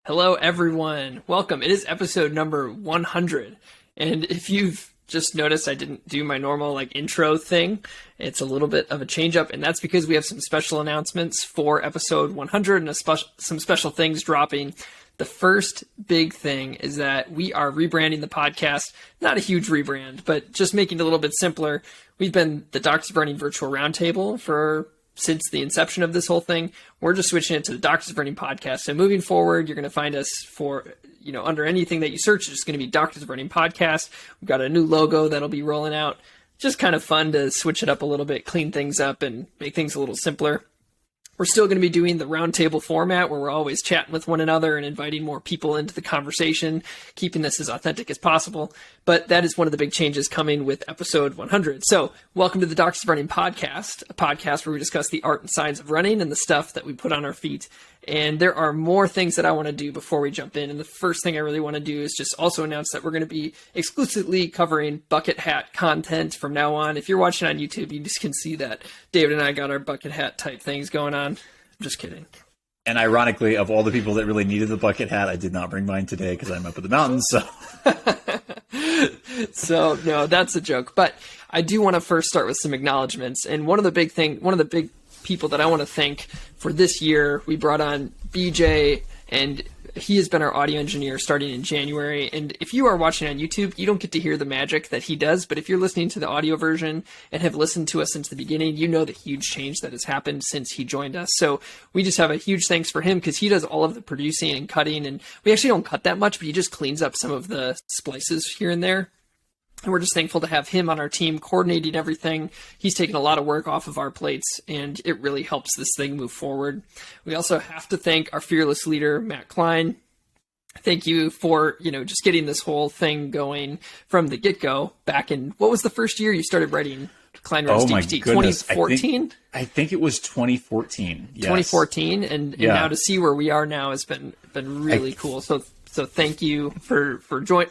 Hello, everyone. Welcome. It is episode number 100. And if you've just noticed, I didn't do my normal intro thing. It's a little bit of a change up, and that's because we have some special announcements for episode 100 and some special things dropping. The first big thing is that we are rebranding the podcast. Not a huge rebrand, but just making it a little bit simpler. We've been the Doctors of Running Virtual Roundtable since the inception of this whole thing. We're just switching it to the Doctors of Running podcast. So moving forward, you're going to find us for, under anything that you search, it's going to be Doctors of Running podcast. We've got a new logo that'll be rolling out. Just kind of fun to switch it up a little bit, clean things up, and make things a little simpler. We're still going to be doing the roundtable format where we're always chatting with one another and inviting more people into the conversation, keeping this as authentic as possible. But that is one of the big changes coming with episode 100. So welcome to the Doctors of Running podcast, a podcast where we discuss the art and science of running and the stuff that we put on our feet. And there are more things that I want to do before we jump in. And the first thing I really want to do is just also announce that we're going to be exclusively covering bucket hat content from now on. If you're watching on YouTube, you just can see that David and I got our bucket hat type things going on. I'm just kidding. And ironically, of all the people that really needed the bucket hat, I did not bring mine today because I'm up in the mountains. So no, that's a joke. But I do want to first start with some acknowledgments. And one of the big people that I want to thank for this year, we brought on BJ, and he has been our audio engineer starting in January. And if you are watching on YouTube, you don't get to hear the magic that he does. But if you're listening to the audio version and have listened to us since the beginning, you know the huge change that has happened since he joined us. So we just have a huge thanks for him because he does all of the producing and cutting. And we actually don't cut that much, but he just cleans up some of the splices here and there. And we're just thankful to have him on our team coordinating everything. He's taken a lot of work off of our plates, and it really helps this thing move forward. We also have to thank our fearless leader, Matt Klein. Thank you for, just getting this whole thing going from the get-go back in, what was the first year you started writing Klein Runs DPT? 2014? I think it was 2014. Yes. 2014, and now to see where we are now has been really cool. So thank you for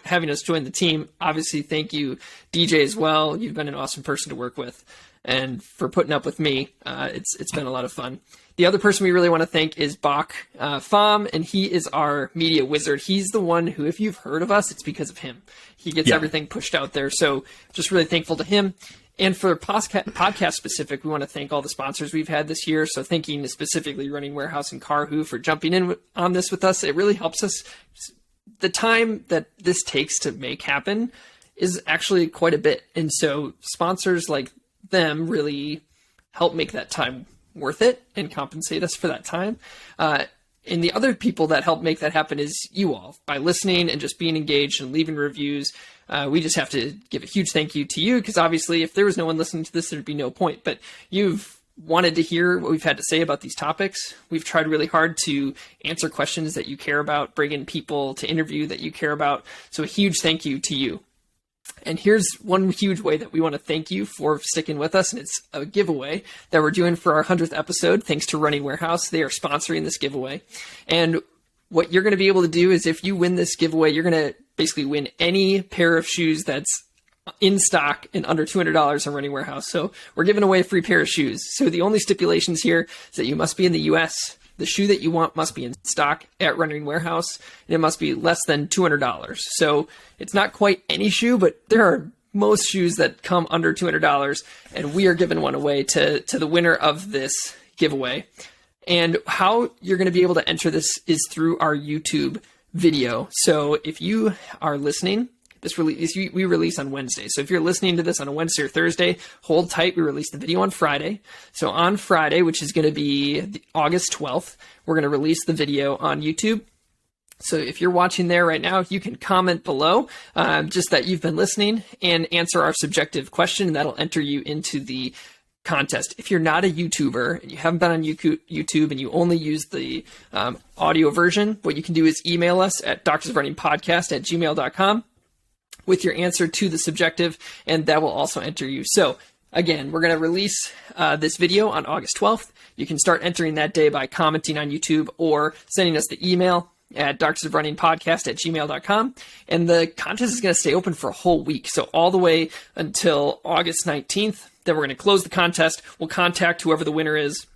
having us join the team. Obviously, thank you, DJ, as well. You've been an awesome person to work with, and for putting up with me. It's been a lot of fun. The other person we really want to thank is Bach Pham, and he is our media wizard. He's the one who, if you've heard of us, it's because of him. He gets everything pushed out there. So just really thankful to him. And for podcast specific, we want to thank all the sponsors we've had this year. So thanking specifically Running Warehouse and Carhu for jumping in on this with us. It really helps us. The time that this takes to make happen is actually quite a bit. And so sponsors like them really help make that time worth it and compensate us for that time. And the other people that help make that happen is you all, by listening and just being engaged and leaving reviews. We just have to give a huge thank you to you because obviously if there was no one listening to this, there'd be no point. But you've wanted to hear what we've had to say about these topics. We've tried really hard to answer questions that you care about, bring in people to interview that you care about. So a huge thank you to you. And here's one huge way that we want to thank you for sticking with us, and it's a giveaway that we're doing for our 100th episode, thanks to Running Warehouse. They are sponsoring this giveaway. And what you're going to be able to do is if you win this giveaway, you're going to basically win any pair of shoes that's in stock and under $200 on Running Warehouse. So we're giving away a free pair of shoes. So the only stipulations here is that you must be in the US. The shoe that you want must be in stock at Running Warehouse, and it must be less than $200. So it's not quite any shoe, but there are most shoes that come under $200, and we are giving one away to the winner of this giveaway. And how you're going to be able to enter this is through our YouTube video. So if you are listening, we release on Wednesday. So if you're listening to this on a Wednesday or Thursday, hold tight. We release the video on Friday. So on Friday, which is going to be August 12th, we're going to release the video on YouTube. So if you're watching there right now, you can comment below just that you've been listening and answer our subjective question, and that'll enter you into the contest. If you're not a YouTuber and you haven't been on YouTube and you only use the audio version, what you can do is email us at doctorsofrunningpodcast@gmail.com. with your answer to the subjective, and that will also enter you. So again, we're going to release this video on August 12th. You can start entering that day by commenting on YouTube or sending us the email at doctorsofrunningpodcast@gmail.com. And the contest is going to stay open for a whole week. So all the way until August 19th. Then we're going to close the contest. We'll contact whoever the winner is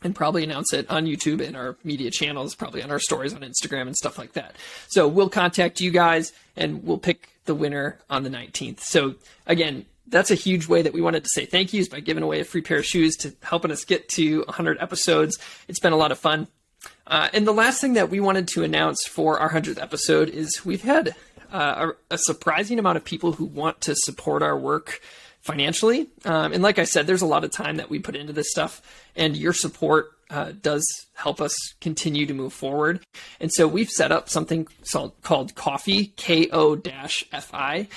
and probably announce it on YouTube and our media channels, probably on our stories on Instagram and stuff like that. So we'll contact you guys and we'll pick the winner on the 19th. So again, that's a huge way that we wanted to say thank yous by giving away a free pair of shoes to helping us get to 100 episodes. It's been a lot of fun. And the last thing that we wanted to announce for our 100th episode is we've had a surprising amount of people who want to support our work financially. And like I said, there's a lot of time that we put into this stuff, and your support does help us continue to move forward. And so we've set up something called Ko-fi, Ko-fi,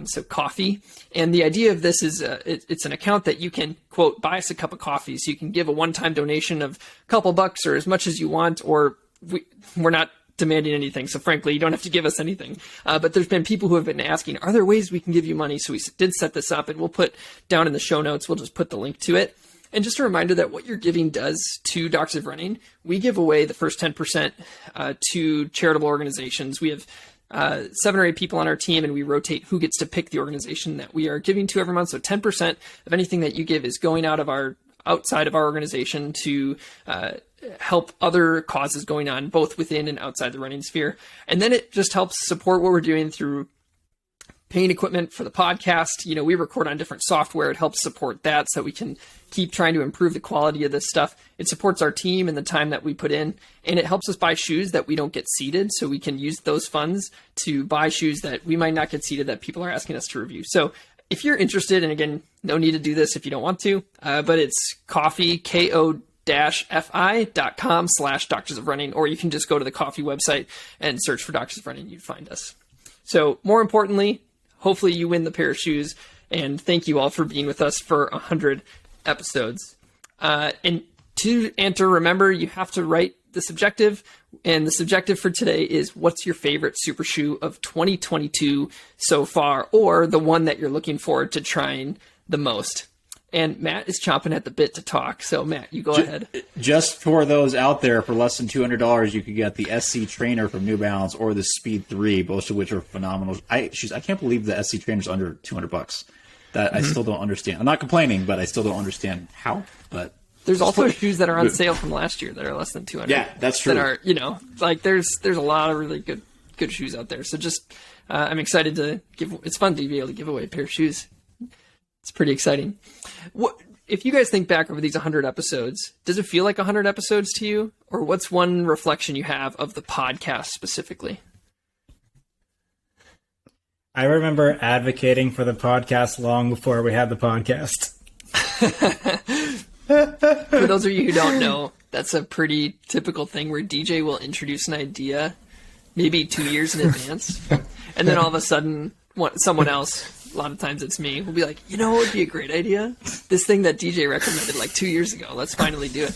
so Ko-fi. And the idea of this is it's an account that you can, quote, buy us a cup of coffee. So you can give a one-time donation of a couple bucks or as much as you want, or we're not demanding anything. So frankly, you don't have to give us anything. But there's been people who have been asking, are there ways we can give you money? So we did set this up, and we'll put down in the show notes, we'll just put the link to it. And just a reminder that what your giving does to Doctors of Running, we give away the first 10% to charitable organizations. We have 7 or 8 people on our team, and we rotate who gets to pick the organization that we are giving to every month. So 10% of anything that you give is going outside of our organization to help other causes going on both within and outside the running sphere. And then it just helps support what we're doing through paying equipment for the podcast. You know, we record on different software. It helps support that so we can keep trying to improve the quality of this stuff. It supports our team and the time that we put in, and it helps us buy shoes that we don't get seated. So we can use those funds to buy shoes that we might not get seated that people are asking us to review. So if you're interested, and again, no need to do this if you don't want to, but it's Ko-fi, Ko-fi.com/Doctors of Running, or you can just go to the Ko-fi website and search for Doctors of Running. You'd find us. So more importantly, hopefully you win the pair of shoes, and thank you all for being with us for 100 episodes. And to enter, remember, you have to write the subjective, and the subjective for today is, what's your favorite super shoe of 2022 so far, or the one that you're looking forward to trying the most? And Matt is chomping at the bit to talk. So Matt, you go ahead. Just for those out there, for less than $200, you could get the SC Trainer from New Balance or the Speed 3, both of which are phenomenal. I can't believe the SC Trainer's under $200. That I still don't understand. I'm not complaining, but I still don't understand how. But there's also shoes that are on sale from last year that are less than $200. Yeah, that's true. That are, like there's a lot of really good shoes out there. So just I'm excited to give. It's fun to be able to give away a pair of shoes. It's pretty exciting. What if you guys think back over these 100 episodes? Does it feel like 100 episodes to you, or what's one reflection you have of the podcast specifically? I remember advocating for the podcast long before we had the podcast. For those of you who don't know, that's a pretty typical thing where DJ will introduce an idea maybe 2 years in advance, and then all of a sudden someone else, a lot of times it's me, will be like, what would be a great idea? This thing that DJ recommended like 2 years ago. Let's finally do it.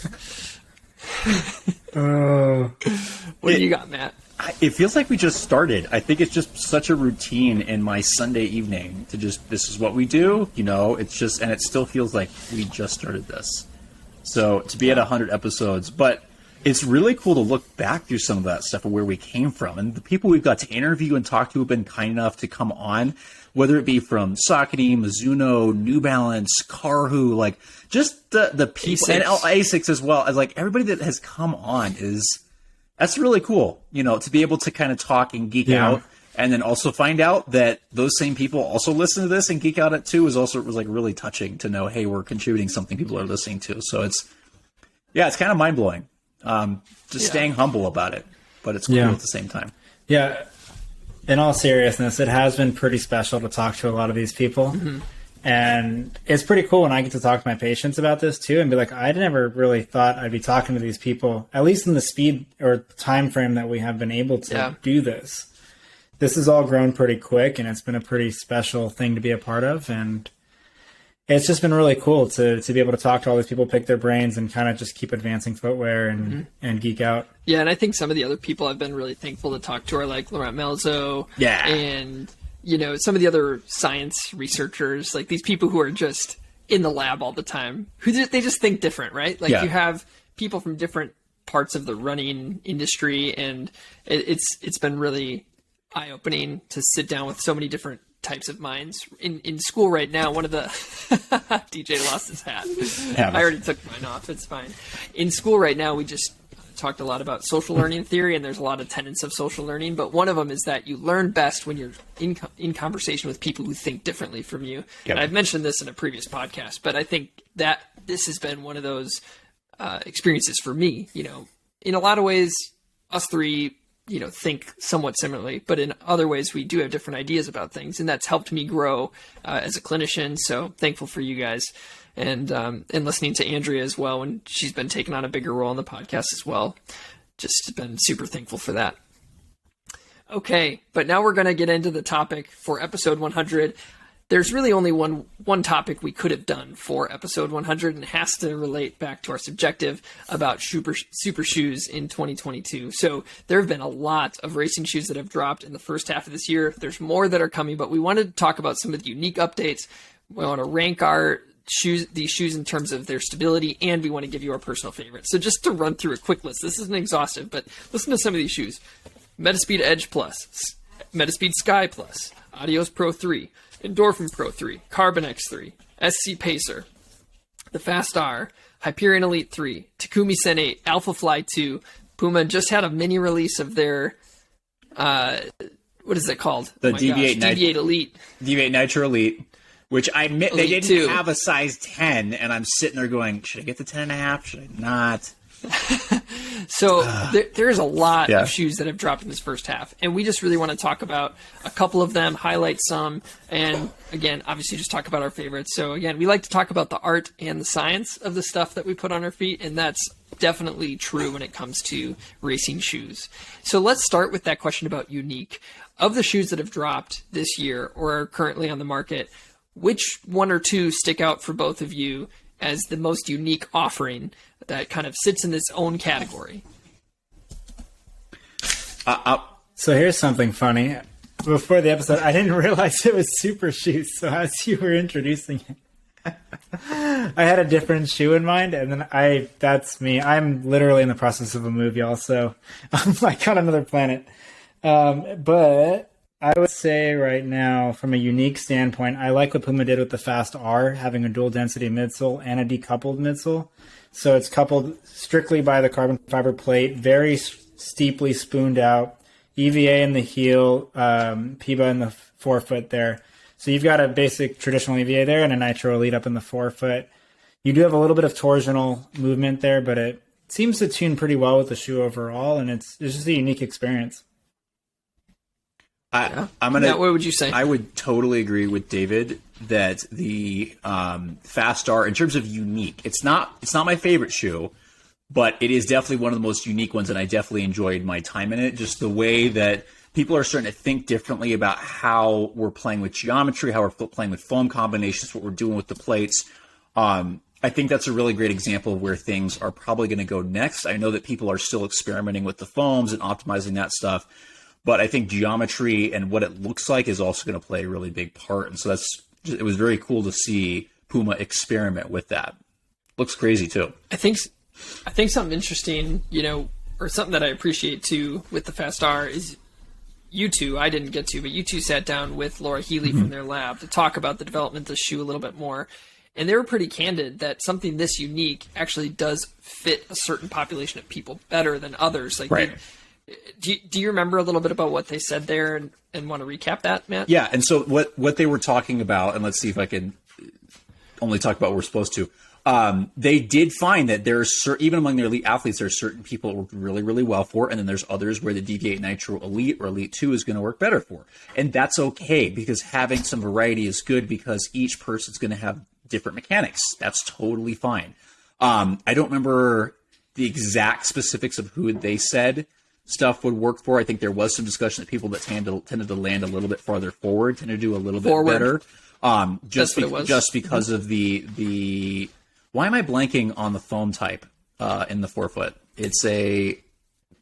What do you got, Matt? It feels like we just started. I think it's just such a routine in my Sunday evening to just, this is what we do, it's just, and it still feels like we just started this. So to be at 100 episodes, but it's really cool to look back through some of that stuff and where we came from. And the people we've got to interview and talk to have been kind enough to come on, whether it be from Saucony, Mizuno, New Balance, Karhu, like just the people, and ASICS as well, as like everybody that has come on that's really cool, to be able to kind of talk and geek out, and then also find out that those same people also listen to this and geek out at too was like really touching to know, hey, we're contributing something people are listening to. So it's kind of mind blowing. Staying humble about it, but it's cool at the same time. Yeah. In all seriousness, it has been pretty special to talk to a lot of these people. Mm-hmm. And it's pretty cool when I get to talk to my patients about this too and be like, I never really thought I'd be talking to these people, at least in the speed or time frame that we have been able to do this. This has all grown pretty quick, and it's been a pretty special thing to be a part of. And it's just been really cool to be able to talk to all these people, pick their brains, and kind of just keep advancing footwear and geek out. Yeah, and I think some of the other people I've been really thankful to talk to are like Laurent Melzo. Yeah. And some of the other science researchers, like these people who are just in the lab all the time, they just think different, right? Like you have people from different parts of the running industry, and it's been really eye-opening to sit down with so many different types of minds. In school right now, one of the DJ lost his hat. Yeah. I already took mine off. It's fine. In school right now, we just talked a lot about social learning theory, and there's a lot of tenets of social learning, but one of them is that you learn best when you're in conversation with people who think differently from you. Yep. And I've mentioned this in a previous podcast, but I think that this has been one of those experiences for me. In a lot of ways, us three, think somewhat similarly, but in other ways we do have different ideas about things, and that's helped me grow as a clinician. So thankful for you guys. And listening to Andrea as well, when she's been taking on a bigger role in the podcast as well. Just been super thankful for that. Okay, but now we're going to get into the topic for episode 100. There's really only one topic we could have done for episode 100, and it has to relate back to our subjective about super shoes in 2022. So there have been a lot of racing shoes that have dropped in the first half of this year. There's more that are coming, but we wanted to talk about some of the unique updates. We want to rank these shoes in terms of their stability, and we want to give you our personal favorites. So just to run through a quick list, this isn't exhaustive, but listen to some of these shoes. Metaspeed Edge Plus, Metaspeed Sky Plus, Adios Pro 3, Endorphin Pro 3, Carbon X3, SC Pacer, the Fast R, Hyperion Elite 3, Takumi Sen 8, Alphafly 2. Puma just had a mini release of their, what is it called? The DV8 Elite. DV8 Nitro Elite. Which I admit they didn't 2. have a size 10, and I'm sitting there going, should I get the 10.5? Should I not? So there's a lot of shoes that have dropped in this first half, and we just really want to talk about a couple of them, highlight some, and again, obviously just talk about our favorites. So again, we like to talk about the art and the science of the stuff that we put on our feet, and that's definitely true when it comes to racing shoes. So let's start with that question about unique. Of the shoes that have dropped this year or are currently on the market, which one or two stick out for both of you as the most unique offering that kind of sits in its own category? So here's something funny. Before the episode, I didn't realize it was super shoes. So as you were introducing it, I had a different shoe in mind, and then that's me. I'm literally in the process of a move, y'all. So I'm like on another planet. But I would say right now, from a unique standpoint, I like what Puma did with the Fast R, having a dual density midsole and a decoupled midsole. So it's coupled strictly by the carbon fiber plate, very steeply spooned out, EVA in the heel, PIBA in the forefoot there. So you've got a basic traditional EVA there and a Nitro Elite up in the forefoot. You do have a little bit of torsional movement there, but it seems to tune pretty well with the shoe overall, and it's just a unique experience. I'm gonna. What would you say? I would totally agree with David that the Fast R, in terms of unique, it's not my favorite shoe, but it is definitely one of the most unique ones, and I definitely enjoyed my time in it. Just the way that people are starting to think differently about how we're playing with geometry, how we're playing with foam combinations, what we're doing with the plates. I think that's a really great example of where things are probably going to go next. I know that people are still experimenting with the foams and optimizing that stuff. But I think geometry and what it looks like is also going to play a really big part. And so it was very cool to see Puma experiment with that. Looks crazy too. I think something interesting, or something that I appreciate too with the Fast R is you two, I didn't get to, but you two sat down with Laura Healy from their lab to talk about the development of the shoe a little bit more. And they were pretty candid that something this unique actually does fit a certain population of people better than others. Like, right. Do you remember a little bit about what they said there and want to recap that, Matt? Yeah, and so what they were talking about, and let's see if I can only talk about what we're supposed to. They did find that even among their elite athletes, there are certain people it worked really, really well for, and then there's others where the DV8 Nitro Elite or Elite 2 is going to work better for. And that's okay, because having some variety is good, because each person's going to have different mechanics. That's totally fine. I don't remember the exact specifics of who they said stuff would work for. I think there was some discussion that people that tended to land a little bit farther forward tended to do a little bit better. Just because of the why am I blanking on the foam type in the forefoot? It's a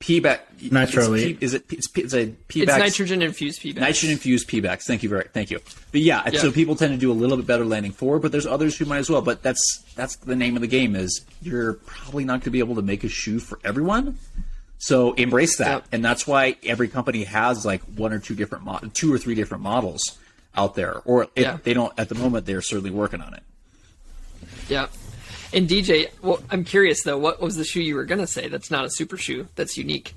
PBAC. Nitro Elite. It's a PBAC. It's nitrogen infused PBAC. Nitrogen infused PBACs. Thank you. But yeah, so people tend to do a little bit better landing forward, but there's others who might as well. But that's the name of the game, is you're probably not going to be able to make a shoe for everyone. So embrace that. Yep. And that's why every company has like two or three different models. out there. Or if they don't at the moment, they're certainly working on it. Yeah. And DJ, well, I'm curious though, what was the shoe you were going to say that's not a super shoe, that's unique?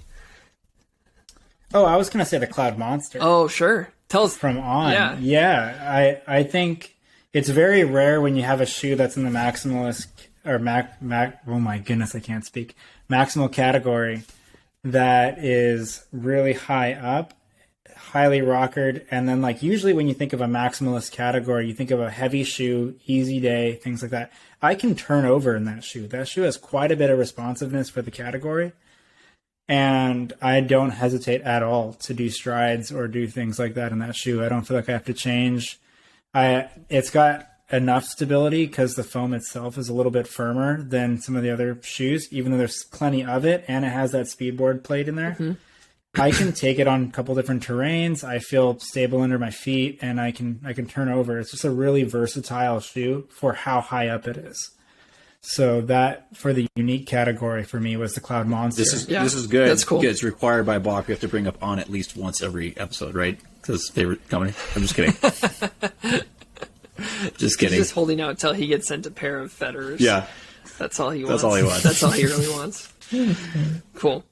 Oh, I was going to say the Cloud Monster. Oh, sure. Tell us. From On. Yeah. Yeah. I think it's very rare when you have a shoe that's in the maximalist or oh my goodness, I can't speak. Maximal category that is really high up, highly rockered. And then like usually when you think of a maximalist category, you think of a heavy shoe, easy day, things like that. I can turn over in that shoe. That shoe has quite a bit of responsiveness for the category. And I don't hesitate at all to do strides or do things like that in that shoe. I don't feel like I have to change. It's got enough stability because the foam itself is a little bit firmer than some of the other shoes, even though there's plenty of it, and it has that speedboard plate in there. Mm-hmm. I can take it on a couple different terrains. I feel stable under my feet, and I can turn over. It's just a really versatile shoe for how high up it is. So that, for the unique category for me, was the Cloud Monster. This is good. That's cool. It's required by Bach. We have to bring up On at least once every episode, right? Because favorite company. I'm just kidding. Just kidding. He's just holding out until he gets sent a pair of fetters. Yeah. That's all he wants. That's all he wants. That's all he really wants. Cool.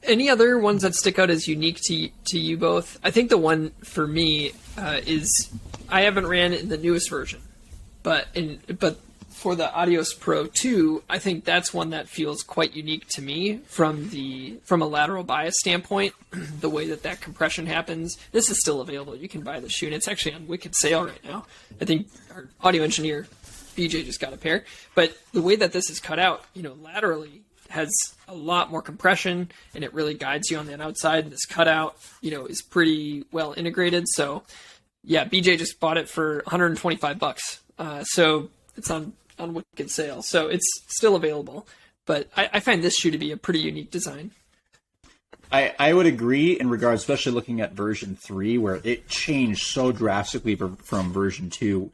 Any other ones that stick out as unique to you both? I think the one for me is I haven't ran in the newest version, but for the Adios Pro 2, I think that's one that feels quite unique to me from a lateral bias standpoint. The way that compression happens. This is still available. You can buy the shoe, and it's actually on wicked sale right now. I think our audio engineer BJ just got a pair, but the way that this is cut out, laterally has a lot more compression, and it really guides you on the outside. And this cutout, is pretty well integrated. So, yeah, BJ just bought it for $125. So it's on wicked sale. So it's still available. But I find this shoe to be a pretty unique design. I would agree in regards, especially looking at version 3, where it changed so drastically from version 2.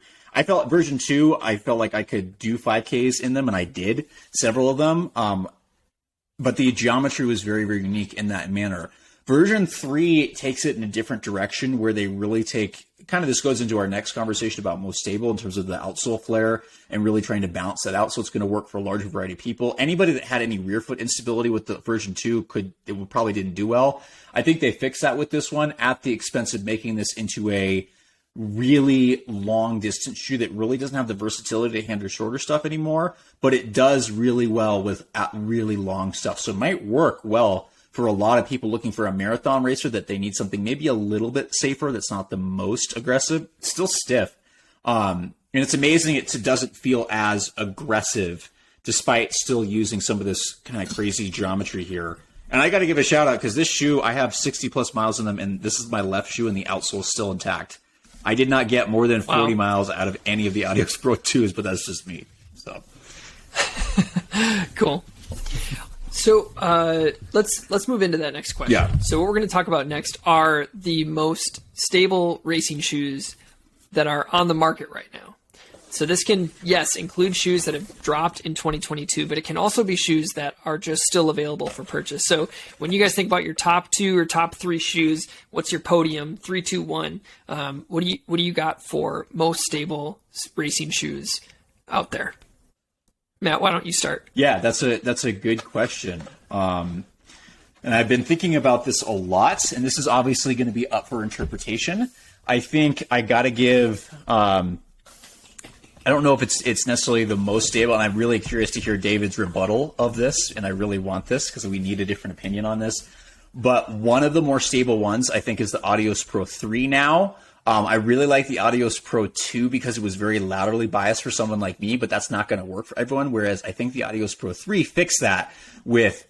Version 2, I felt like I could do 5Ks in them, and I did several of them. But the geometry was very, very unique in that manner. Version 3 takes it in a different direction where they really take, kind of this goes into our next conversation about most stable in terms of the outsole flare and really trying to balance that out so it's going to work for a larger variety of people. Anybody that had any rear foot instability with the version 2 probably didn't do well. I think they fixed that with this one at the expense of making this into a really long distance shoe that really doesn't have the versatility to handle shorter stuff anymore, but it does really well with really long stuff. So it might work well for a lot of people looking for a marathon racer that they need something maybe a little bit safer that's not the most aggressive. It's still stiff. And it's amazing it doesn't feel as aggressive despite still using some of this kind of crazy geometry here. And I got to give a shout out because this shoe, I have 60 plus miles in them, and this is my left shoe and the outsole is still intact. I did not get more than 40 miles out of any of the Adios Pro 2s, but that's just me. So cool. So let's move into that next question. Yeah. So what we're going to talk about next are the most stable racing shoes that are on the market right now. So this can, yes, include shoes that have dropped in 2022, but it can also be shoes that are just still available for purchase. So when you guys think about your top 2 or top 3 shoes, what's your podium? 3, 2, 1. What do you got for most stable racing shoes out there? Matt, why don't you start? Yeah, that's a good question. And I've been thinking about this a lot, and this is obviously going to be up for interpretation. I think I got to give. I don't know if it's necessarily the most stable, and I'm really curious to hear David's rebuttal of this, and I really want this because we need a different opinion on this. But one of the more stable ones, I think, is the Adios Pro 3 now. I really like the Adios Pro 2 because it was very laterally biased for someone like me, but that's not going to work for everyone, whereas I think the Adios Pro 3 fixed that with,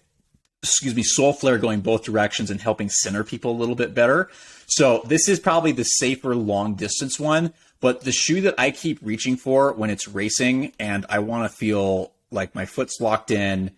sole flare going both directions and helping center people a little bit better. So this is probably the safer long distance one. But the shoe that I keep reaching for when it's racing and I want to feel like my foot's locked in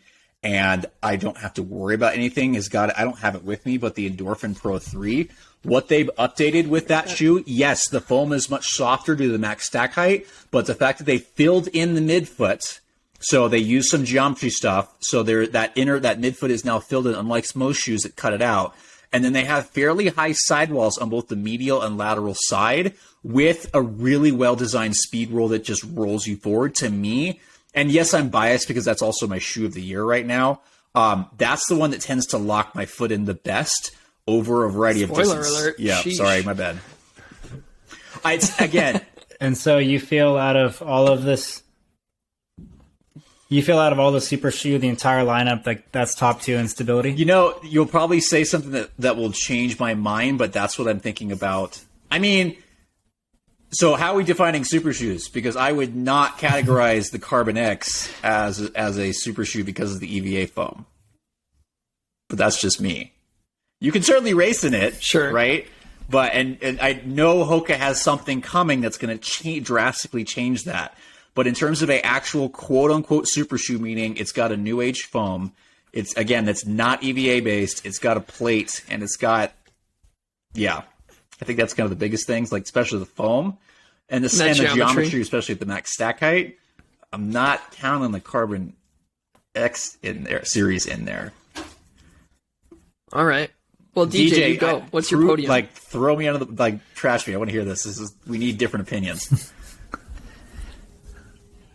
and I don't have to worry about anything I don't have it with me, but the Endorphin Pro 3, what they've updated with that shoe, yes, the foam is much softer due to the max stack height, but the fact that they filled in the midfoot, so they use some geometry stuff, so that midfoot is now filled in, unlike most shoes that cut it out. And then they have fairly high sidewalls on both the medial and lateral side with a really well-designed speed roll that just rolls you forward. To me, and yes, I'm biased because that's also my shoe of the year right now. That's the one that tends to lock my foot in the best over a variety of distance. Spoiler alert. Yeah, Sheesh. sorry, my bad. Again. And so you feel out of all the super shoe, the entire lineup, like that's top 2 in stability? You know, you'll probably say something that will change my mind, but that's what I'm thinking about. I mean, so how are we defining super shoes? Because I would not categorize the Carbon X as a super shoe because of the EVA foam. But that's just me. You can certainly race in it, sure, right? But and I know Hoka has something coming that's going to drastically change that. But in terms of an actual quote-unquote super shoe, meaning it's got a new age foam, it's, again, that's not EVA-based, it's got a plate, and it's got, I think that's kind of the biggest things, like especially the foam and the geometry, especially at the max stack height. I'm not counting the Carbon X series in there. All right. Well, DJ, you go. What's your podium? Like, throw me under the, trash me. I want to hear this. We need different opinions.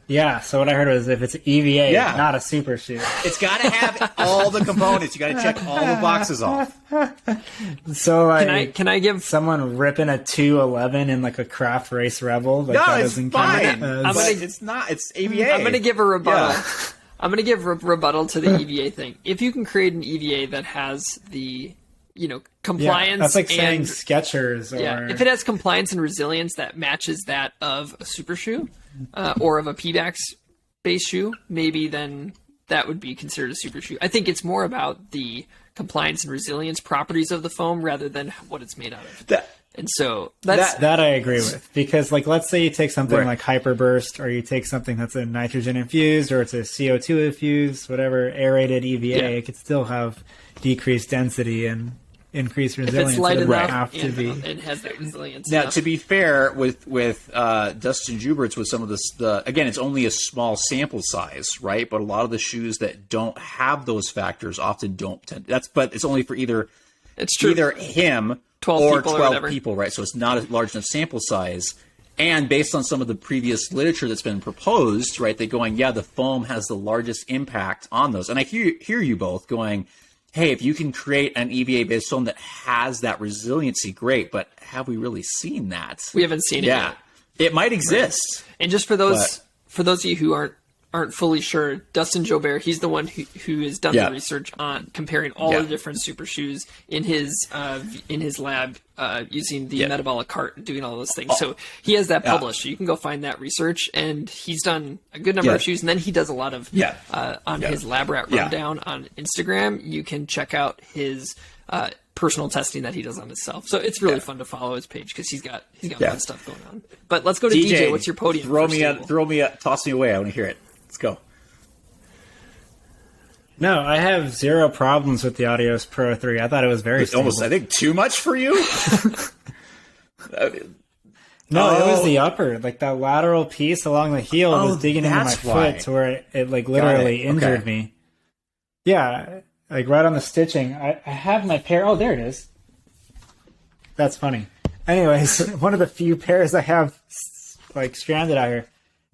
Yeah, so what I heard was if it's EVA, it's not a super shoe. It's got to have all the components. You got to check all the boxes off. So can I give someone ripping a 211 in like a craft race rebel? Like, no, it's fine. It's not. It's EVA. I'm going to give a rebuttal. Yeah. I'm going to give rebuttal to the EVA thing. If you can create an EVA that has the compliance, that's like saying and Skechers, or if it has compliance and resilience that matches that of a super shoe, or of a PBAX base shoe, maybe then that would be considered a super shoe. I think it's more about the compliance and resilience properties of the foam rather than what it's made out of. And so that I agree with, because like, let's say you take something like Hyperburst, or you take something that's a nitrogen infused, or it's a CO2 infused, whatever, aerated EVA, it could still have decreased density and increased resilience. If it's light enough, it has that resilience. Now, to be fair with Dustin Juberts, with some of this, again, it's only a small sample size, right? But a lot of the shoes that don't have those factors often don't tend. But it's only for either him 12 or people 12 or people, right? So it's not a large enough sample size. And based on some of the previous literature that's been proposed, right, they're going, the foam has the largest impact on those. And I hear you both going, hey, if you can create an EVA-based foam that has that resiliency, great. But have we really seen that? We haven't seen it yet. It might exist. Right. And just for those of you who aren't fully sure, Dustin Jobert, he's the one who has done the research on comparing all the different super shoes in his lab using the metabolic cart and doing all those things. So he has that published. So you can go find that research, and he's done a good number of shoes, and then he does a lot of on his lab rat rundown on Instagram. You can check out his personal testing that he does on himself. So it's really fun to follow his page because he's got fun stuff going on. But let's go to DJ. What's your podium? Toss me away. I want to hear it. Let's go. No, I have zero problems with the Adios Pro 3. I thought it was very stable. Almost, I think, too much for you? No, it was the upper. Like, that lateral piece along the heel was digging into my foot to where it like, literally injured me. Yeah, like, right on the stitching. I have my pair. Oh, there it is. That's funny. Anyways, one of the few pairs I have, like, stranded out here.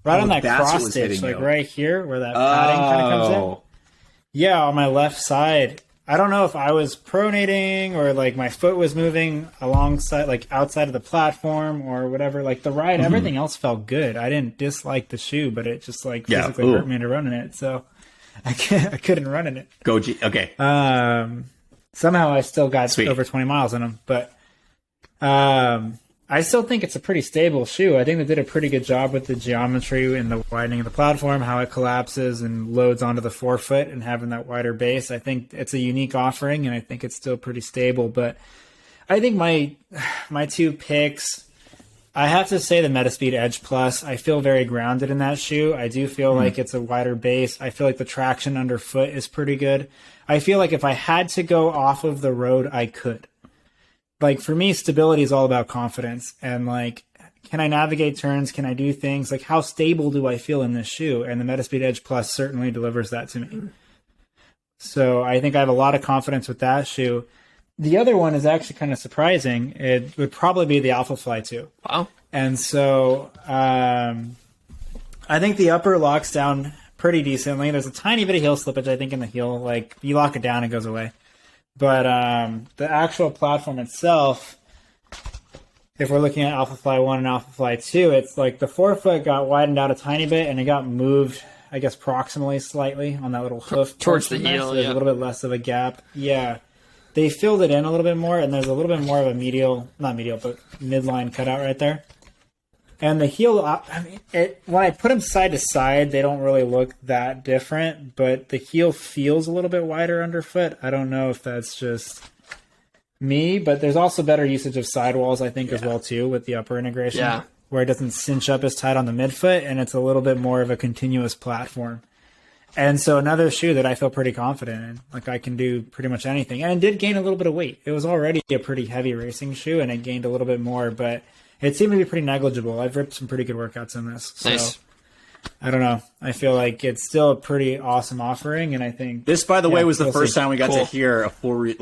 Right on that cross stitch, like right here where that padding kind of comes in. Yeah, on my left side. I don't know if I was pronating or like my foot was moving alongside, like outside of the platform or whatever. Like the ride, everything else felt good. I didn't dislike the shoe, but it just like physically hurt me to run in it. So I couldn't run in it. Okay. Somehow I still got over 20 miles in them, but I still think it's a pretty stable shoe. I think they did a pretty good job with the geometry and the widening of the platform, how it collapses and loads onto the forefoot and having that wider base. I think it's a unique offering, and I think it's still pretty stable. But I think my two picks, I have to say the Metaspeed Edge Plus. I feel very grounded in that shoe. I do feel like it's a wider base. I feel like the traction underfoot is pretty good. I feel like if I had to go off of the road, I could. Like, for me, stability is all about confidence. And, like, can I navigate turns? Can I do things? Like, how stable do I feel in this shoe? And the Metaspeed Edge Plus certainly delivers that to me. So I think I have a lot of confidence with that shoe. the other one is actually kind of surprising. It would probably be the Alphafly 2. Wow. And so I think the upper locks down pretty decently. There's a tiny bit of heel slippage, I think, in the heel. Like, you lock it down, it goes away. But the actual platform itself, if we're looking at Alphafly 1 and Alphafly 2, it's like the forefoot got widened out a tiny bit, and it got moved, I guess, proximally slightly on that little hoof. Towards the heel, so there's a little bit less of a gap. Yeah. They filled it in a little bit more, and there's a little bit more of a not medial, but midline cutout right there. And the heel, I mean, when I put them side to side, they don't really look that different, but the heel feels a little bit wider underfoot. I don't know if that's just me, but there's also better usage of sidewalls, I think, as well, too, with the upper integration, where it doesn't cinch up as tight on the midfoot, and it's a little bit more of a continuous platform. And so another shoe that I feel pretty confident in. Like, I can do pretty much anything. And it did gain a little bit of weight. It was already a pretty heavy racing shoe, and it gained a little bit more, but it seemed to be pretty negligible. I've ripped some pretty good workouts in this. So, nice. I don't know. I feel like it's still a pretty awesome offering, and I think this, by the way, was the first time we got to hear a full,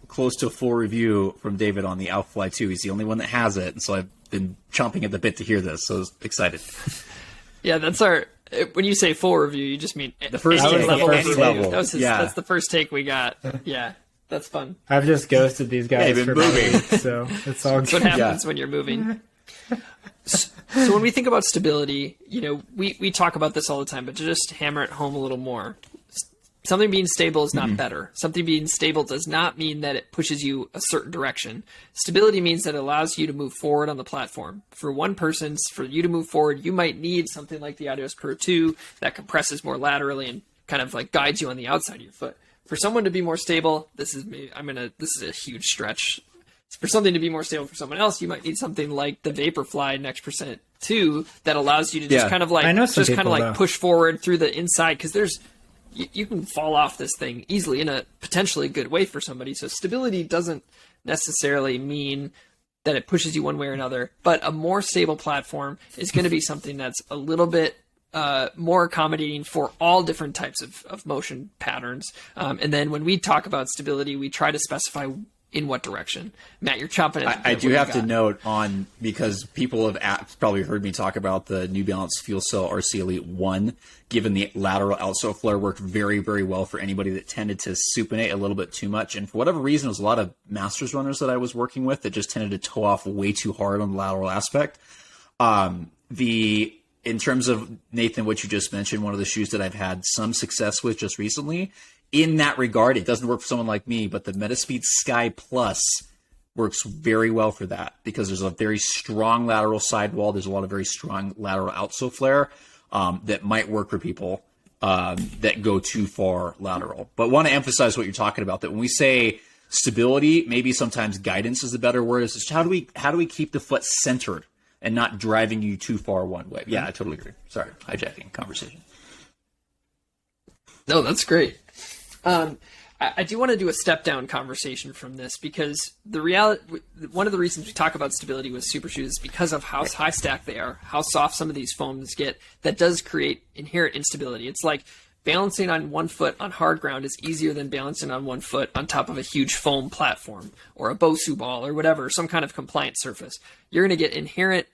close to a full review from David on the Alphafly 2. He's the only one that has it, and so I've been chomping at the bit to hear this. So I was excited. Yeah, that's our. When you say full review, you just mean the first level. level. That's the first take we got. Yeah, that's fun. I've just ghosted these guys for moving, so it's all good. That's what happens when you're moving. So when we think about stability, we talk about this all the time, but to just hammer it home a little more, something being stable is not better. Something being stable does not mean that it pushes you a certain direction. Stability means that it allows you to move forward on the platform. For one person, for you to move forward, you might need something like the Adios Pro 2 that compresses more laterally and kind of like guides you on the outside of your foot. For someone to be more stable, this is a huge stretch. For something to be more stable for someone else, you might need something like the Vaporfly Next% 2 that allows you to just kind of like push forward through the inside, because you can fall off this thing easily in a potentially good way for somebody. So stability doesn't necessarily mean that it pushes you one way or another, but a more stable platform is going to be something that's a little bit more accommodating for all different types of motion patterns. And then when we talk about stability, we try to specify in what direction. Matt, you're chomping at I do have to note on, because people have probably heard me talk about the New Balance Fuel Cell RC Elite 1, given the lateral outsole flare worked very, very well for anybody that tended to supinate a little bit too much. And for whatever reason, it was a lot of masters runners that I was working with that just tended to toe off way too hard on the lateral aspect. In terms of, Nathan, what you just mentioned, one of the shoes that I've had some success with just recently, in that regard, it doesn't work for someone like me, but the Metaspeed Sky Plus works very well for that, because there's a very strong lateral sidewall. There's a lot of very strong lateral outsole flare that might work for people that go too far lateral. But want to emphasize what you're talking about, that when we say stability, maybe sometimes guidance is a better word. It's just how do we keep the foot centered and not driving you too far one way? Yeah, I totally agree. Sorry, hijacking conversation. No, that's great. I do want to do a step down conversation from this, because one of the reasons we talk about stability with super shoes is because of how high stacked they are, how soft some of these foams get. That does create inherent instability. It's like balancing on one foot on hard ground is easier than balancing on one foot on top of a huge foam platform or a Bosu ball or whatever, some kind of compliant surface. You're going to get inherent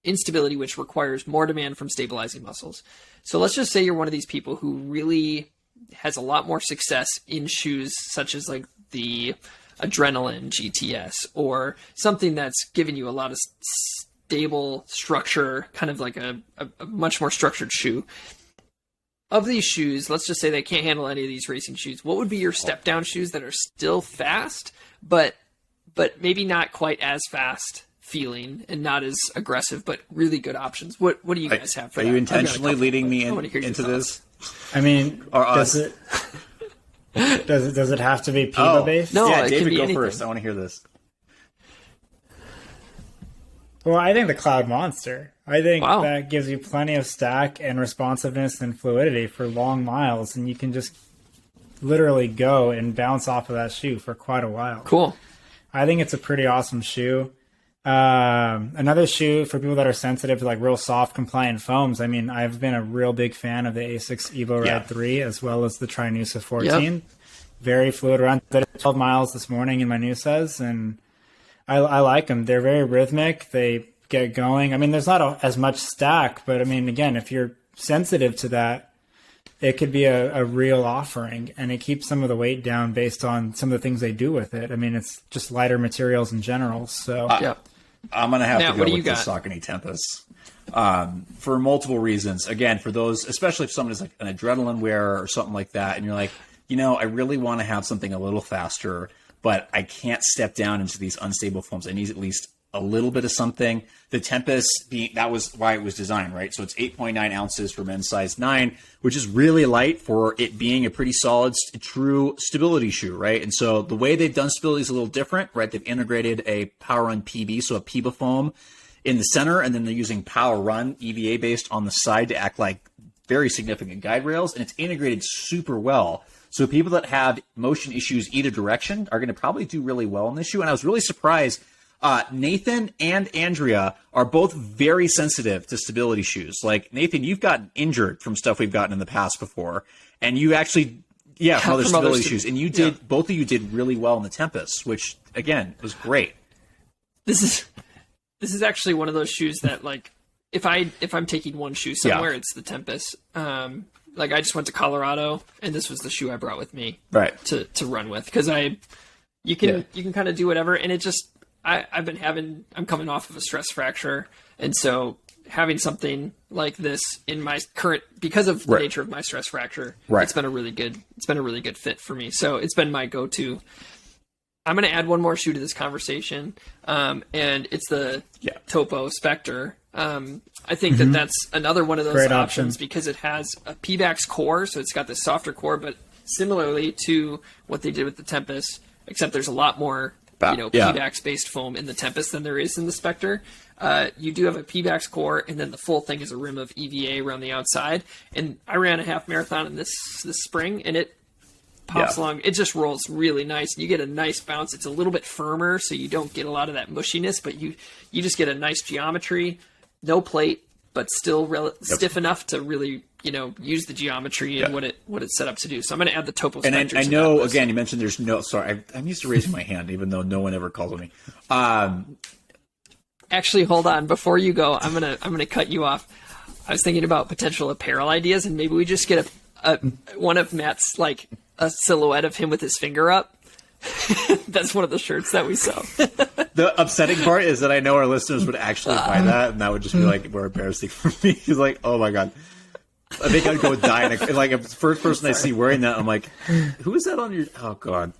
instability, which requires more demand from stabilizing muscles. So let's just say you're one of these people who really has a lot more success in shoes such as like the Adrenaline GTS, or something that's given you a lot of stable structure, kind of like a much more structured shoe. Of these shoes, let's just say they can't handle any of these racing shoes. What would be your step down shoes that are still fast, but maybe not quite as fast feeling and not as aggressive, but really good options? What do you guys have for that? Are you intentionally leading me into this? I mean, does it have to be Piva based? No, yeah, it David, can be go anything. first. I want to hear this. Well, I think the Cloud Monster. I think that gives you plenty of stack and responsiveness and fluidity for long miles, and you can just literally go and bounce off of that shoe for quite a while. Cool. I think it's a pretty awesome shoe. Another shoe for people that are sensitive to like real soft compliant foams. I mean, I've been a real big fan of the Asics Evo Ride 3 as well as the Trinusa 14. Yep. very fluid around. I did 12 miles this morning in my new says, and I like them. They're very rhythmic. They get going. I mean, there's not as much stack, but I mean, again, if you're sensitive to that, it could be a real offering, and it keeps some of the weight down based on some of the things they do with it. I mean, it's just lighter materials in general. So I'm going to have to go with the Saucony Tempest for multiple reasons. Again, for those, especially if someone is like an adrenaline wearer or something like that, and you're like, I really want to have something a little faster, but I can't step down into these unstable foams. I need at least a little bit of something. The Tempest, that was why it was designed, right? So it's 8.9 ounces for men's size 9, which is really light for it being a pretty solid, true stability shoe, right? And so the way they've done stability is a little different, right? They've integrated a Power Run PB, so a PIBA foam in the center, and then they're using Power Run EVA based on the side to act like very significant guide rails, and it's integrated super well. So people that have motion issues either direction are going to probably do really well in this shoe. And I was really surprised. Nathan and Andrea are both very sensitive to stability shoes. Like, Nathan, you've gotten injured from stuff we've gotten in the past before, and you actually, from other stability shoes, and you did, both of you did really well in the Tempest, which again was great. This is actually one of those shoes that, like, if I'm taking one shoe somewhere, it's the Tempest. Like, I just went to Colorado, and this was the shoe I brought with me, right, to run with, because you can kind of do whatever, and it just. I'm coming off of a stress fracture. And so having something like this in my current, because of the nature of my stress fracture, it's been a really good fit for me. So it's been my go-to. I'm going to add one more shoe to this conversation. And it's the Topo Spectre. I think that's another one of those options because it has a P-Bax core. So it's got this softer core, but similarly to what they did with the Tempest, except there's a lot more P-Bax based foam in the Tempest than there is in the Spectre. You do have a P-Bax core, and then the full thing is a rim of EVA around the outside. And I ran a half marathon in this spring, and it pops along. It just rolls really nice. You get a nice bounce. It's a little bit firmer, so you don't get a lot of that mushiness, but you just get a nice geometry, no plate, but still stiff enough to really use the geometry and what it's set up to do. So I'm going to add the Topo Spectre. And I know, again, you mentioned there's no. Sorry, I'm used to raising my hand, even though no one ever calls on me. Actually, hold on. Before you go, I'm gonna cut you off. I was thinking about potential apparel ideas, and maybe we just get a one of Matt's, like a silhouette of him with his finger up. That's one of the shirts that we sell. The upsetting part is that I know our listeners would actually buy that, and that would just be like more embarrassing for me. He's like, oh my god. I think I'd go die. If the first person I see wearing that, I'm like, who is that on your? Oh god!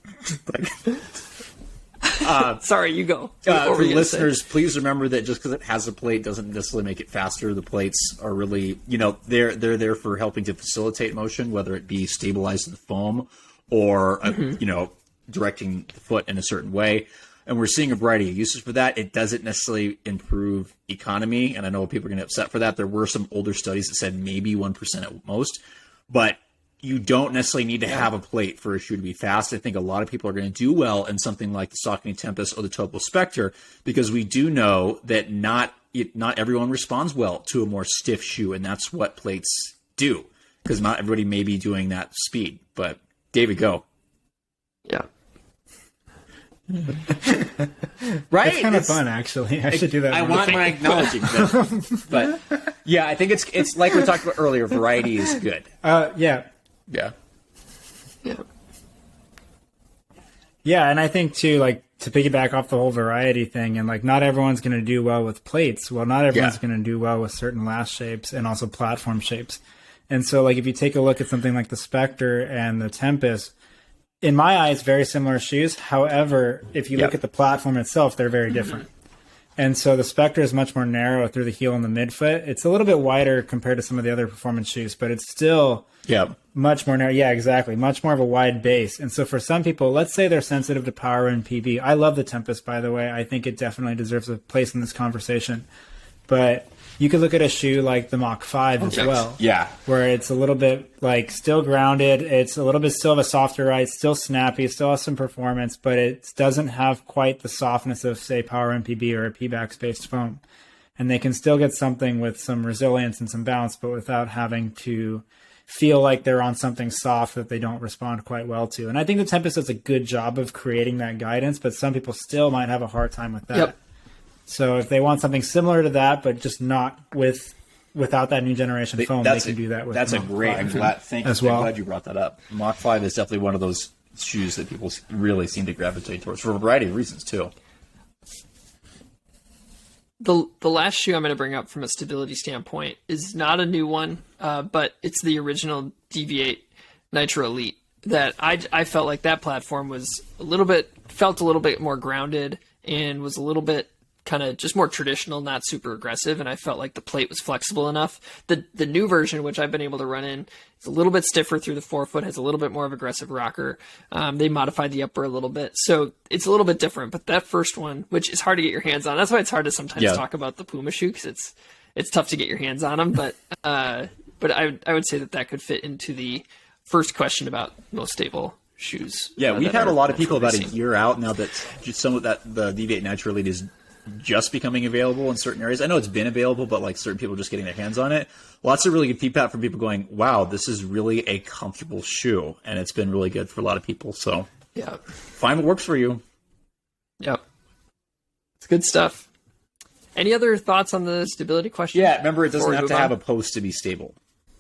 Sorry, you go. For listeners, please remember that just because it has a plate doesn't necessarily make it faster. The plates are really, they're there for helping to facilitate motion, whether it be stabilizing the foam or directing the foot in a certain way. And we're seeing a variety of uses for that. It doesn't necessarily improve economy, and I know people are going to get upset for that. There were some older studies that said maybe 1% at most, but you don't necessarily need to have a plate for a shoe to be fast. I think a lot of people are going to do well in something like the Saucony Tempest or the Topo Spectre, because we do know that not everyone responds well to a more stiff shoe, and that's what plates do, because not everybody may be doing that speed. But David, go. Yeah. Right, it's kind of fun, actually. I should do that. I want my acknowledging, but yeah, I think it's like we talked about earlier. Variety is good. Yeah, and I think too, like, to piggyback off the whole variety thing, and like, not everyone's going to do well with plates. Well, not everyone's going to do well with certain last shapes and also platform shapes. And so, like, if you take a look at something like the Spectre and the Tempest, in my eyes, very similar shoes. However, if you look at the platform itself, they're very different. And so the Spectre is much more narrow through the heel and the midfoot. It's a little bit wider compared to some of the other performance shoes, but it's still much more narrow. Yeah, exactly. Much more of a wide base. And so for some people, let's say they're sensitive to Power and PB. I love the Tempest, by the way. I think it definitely deserves a place in this conversation. But you could look at a shoe like the Mach 5 as well. Yeah. Where it's a little bit like still grounded. It's a little bit still of a softer ride, still snappy, still has some performance, but it doesn't have quite the softness of, say, Power MPB or a P-Bax based foam. And they can still get something with some resilience and some bounce, but without having to feel like they're on something soft that they don't respond quite well to. And I think the Tempest does a good job of creating that guidance, but some people still might have a hard time with that. Yep. So if they want something similar to that, but just not without that new generation foam, they can do that with. That's a great. I'm glad you brought that up. Mach 5 is definitely one of those shoes that people really seem to gravitate towards for a variety of reasons too. The last shoe I'm going to bring up from a stability standpoint is not a new one, but it's the original DV8 Nitro Elite. That I felt like that platform was felt a little bit more grounded and was a little bit kind of just more traditional, not super aggressive, and I felt like the plate was flexible enough. The new version, which I've been able to run in, is a little bit stiffer through the forefoot, has a little bit more of aggressive rocker. They modified the upper a little bit, so it's a little bit different. But that first one, which is hard to get your hands on, that's why it's hard to sometimes talk about the Puma shoe, because it's tough to get your hands on them. But I would say that could fit into the first question about most stable shoes. Yeah, we've had a lot of people about a year out now that just some of that the DV8 Nitro Elite is just becoming available in certain areas. I know it's been available, but like certain people just getting their hands on it. Lots of really good feedback from people going, wow, this is really a comfortable shoe. And it's been really good for a lot of people. So yeah, find what works for you. Yep. It's good stuff. Any other thoughts on the stability question? Yeah, remember, it doesn't have to have a post to be stable.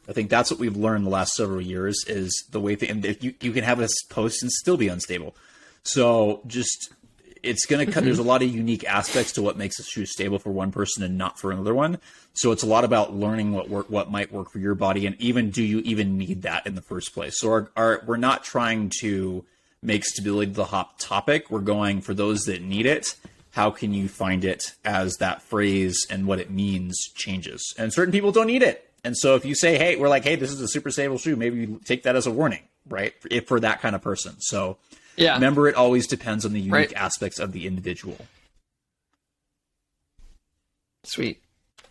I think that's what we've learned the last several years is the way and you can have a post and still be unstable. So just... it's going to cut. There's a lot of unique aspects to what makes a shoe stable for one person and not for another one. So it's a lot about learning what might work for your body, and even do you even need that in the first place. So we're not trying to make stability the hot topic. We're going for those that need it. How can you find it as that phrase and what it means changes? And certain people don't need it. And so if you say, hey, this is a super stable shoe, maybe you take that as a warning, right? For that kind of person. So. Yeah. Remember, it always depends on the unique aspects of the individual. Sweet.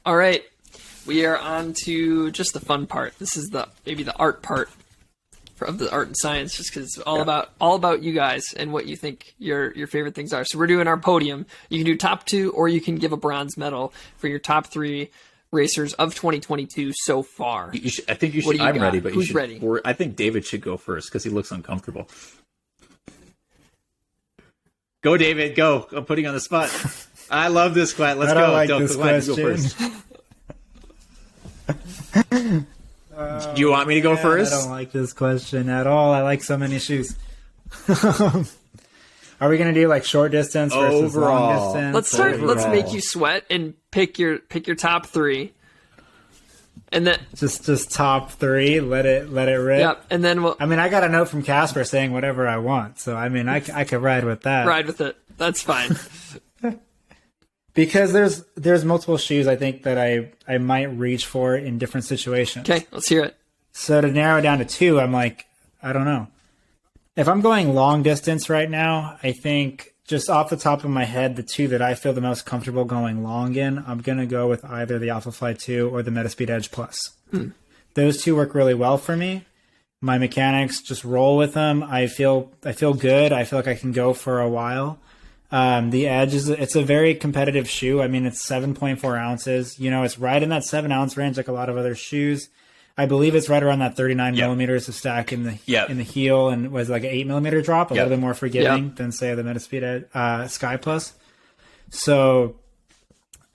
All right. We are on to just the fun part. This is maybe the art part of the art and science, just because it's all about you guys and what you think your favorite things are. So we're doing our podium. You can do top 2, or you can give a bronze medal for your top 3 racers of 2022 so far. I think you should. I'm ready, but who's ready? I think David should go first because he looks uncomfortable. Go, David, go. I'm putting you on the spot. I love this question. Let's go. Like this question. Go first. Do you want me to go first? I don't like this question at all. I like so many shoes. Are we going to do like short distance versus long distance? Let's make you sweat and pick your top 3. And then just top 3, let it rip. Yep, and then I got a note from Casper saying whatever I want, so I could ride with that. Ride with it. That's fine. Because there's multiple shoes I think that I might reach for in different situations. Okay, let's hear it. So to narrow it down to 2, I'm like, I don't know. If I'm going long distance right now, I think just off the top of my head, the 2 that I feel the most comfortable going long in, I'm going to go with either the Alphafly 2 or the Metaspeed Edge Plus. Those 2 work really well for me. My mechanics just roll with them. I feel good. I feel like I can go for a while. The Edge it's a very competitive shoe. It's 7.4 ounces. It's right in that 7 ounce range like a lot of other shoes. I believe it's right around that 39 millimeters of stack in the heel, and was like an 8 millimeter drop, a little bit more forgiving than say the Metaspeed Sky Plus. So,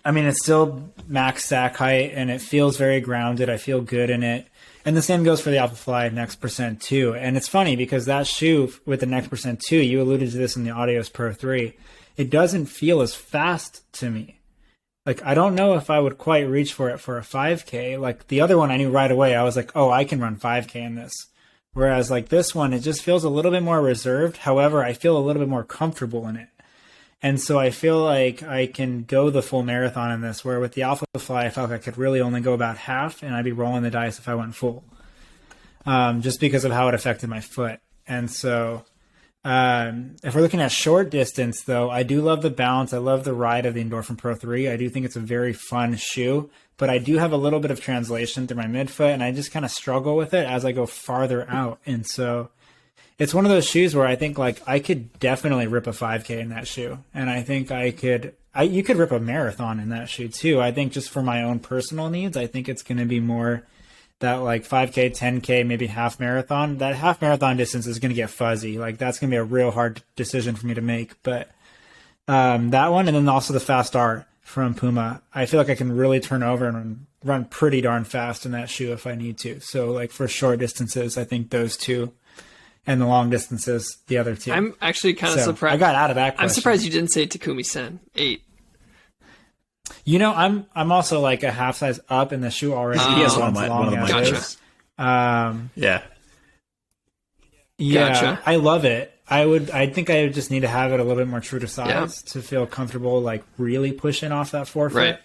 it's still max stack height, and it feels very grounded. I feel good in it, and the same goes for the Alphafly Next Percent 2. And it's funny because that shoe with the Next Percent 2, you alluded to this in the Adios Pro 3, it doesn't feel as fast to me. Like, I don't know if I would quite reach for it for a 5K. Like, the other one I knew right away. I was like, oh, I can run 5K in this. Whereas, like, this one, it just feels a little bit more reserved. However, I feel a little bit more comfortable in it. And so I feel like I can go the full marathon in this, where with the Alphafly, I felt like I could really only go about half, and I'd be rolling the dice if I went full. Just because of how it affected my foot. And so... if we're looking at short distance, though, I do love the bounce. I love the ride of the Endorphin Pro 3. I do think it's a very fun shoe, but I do have a little bit of translation through my midfoot, and I just kind of struggle with it as I go farther out. And so it's one of those shoes where I think like I could definitely rip a 5K in that shoe. And I think you could rip a marathon in that shoe too. I think just for my own personal needs, I think it's going to be more that like 5K, 10K, maybe half marathon, that half marathon distance is going to get fuzzy. Like that's going to be a real hard decision for me to make. But that one, and then also the Fast R from Puma, I feel like I can really turn over and run pretty darn fast in that shoe if I need to. So like for short distances, I think those two, and the long distances, the other two. I'm actually kind of surprised. I got out of that question. I'm surprised you didn't say Takumi Sen 8. You know, I'm also like a half size up in the shoe already. He has one of my Gotcha. Yeah. Yeah, Gotcha. I love it. I think I just need to have it a little bit more true to size to feel comfortable, like really pushing off that forefoot. Right.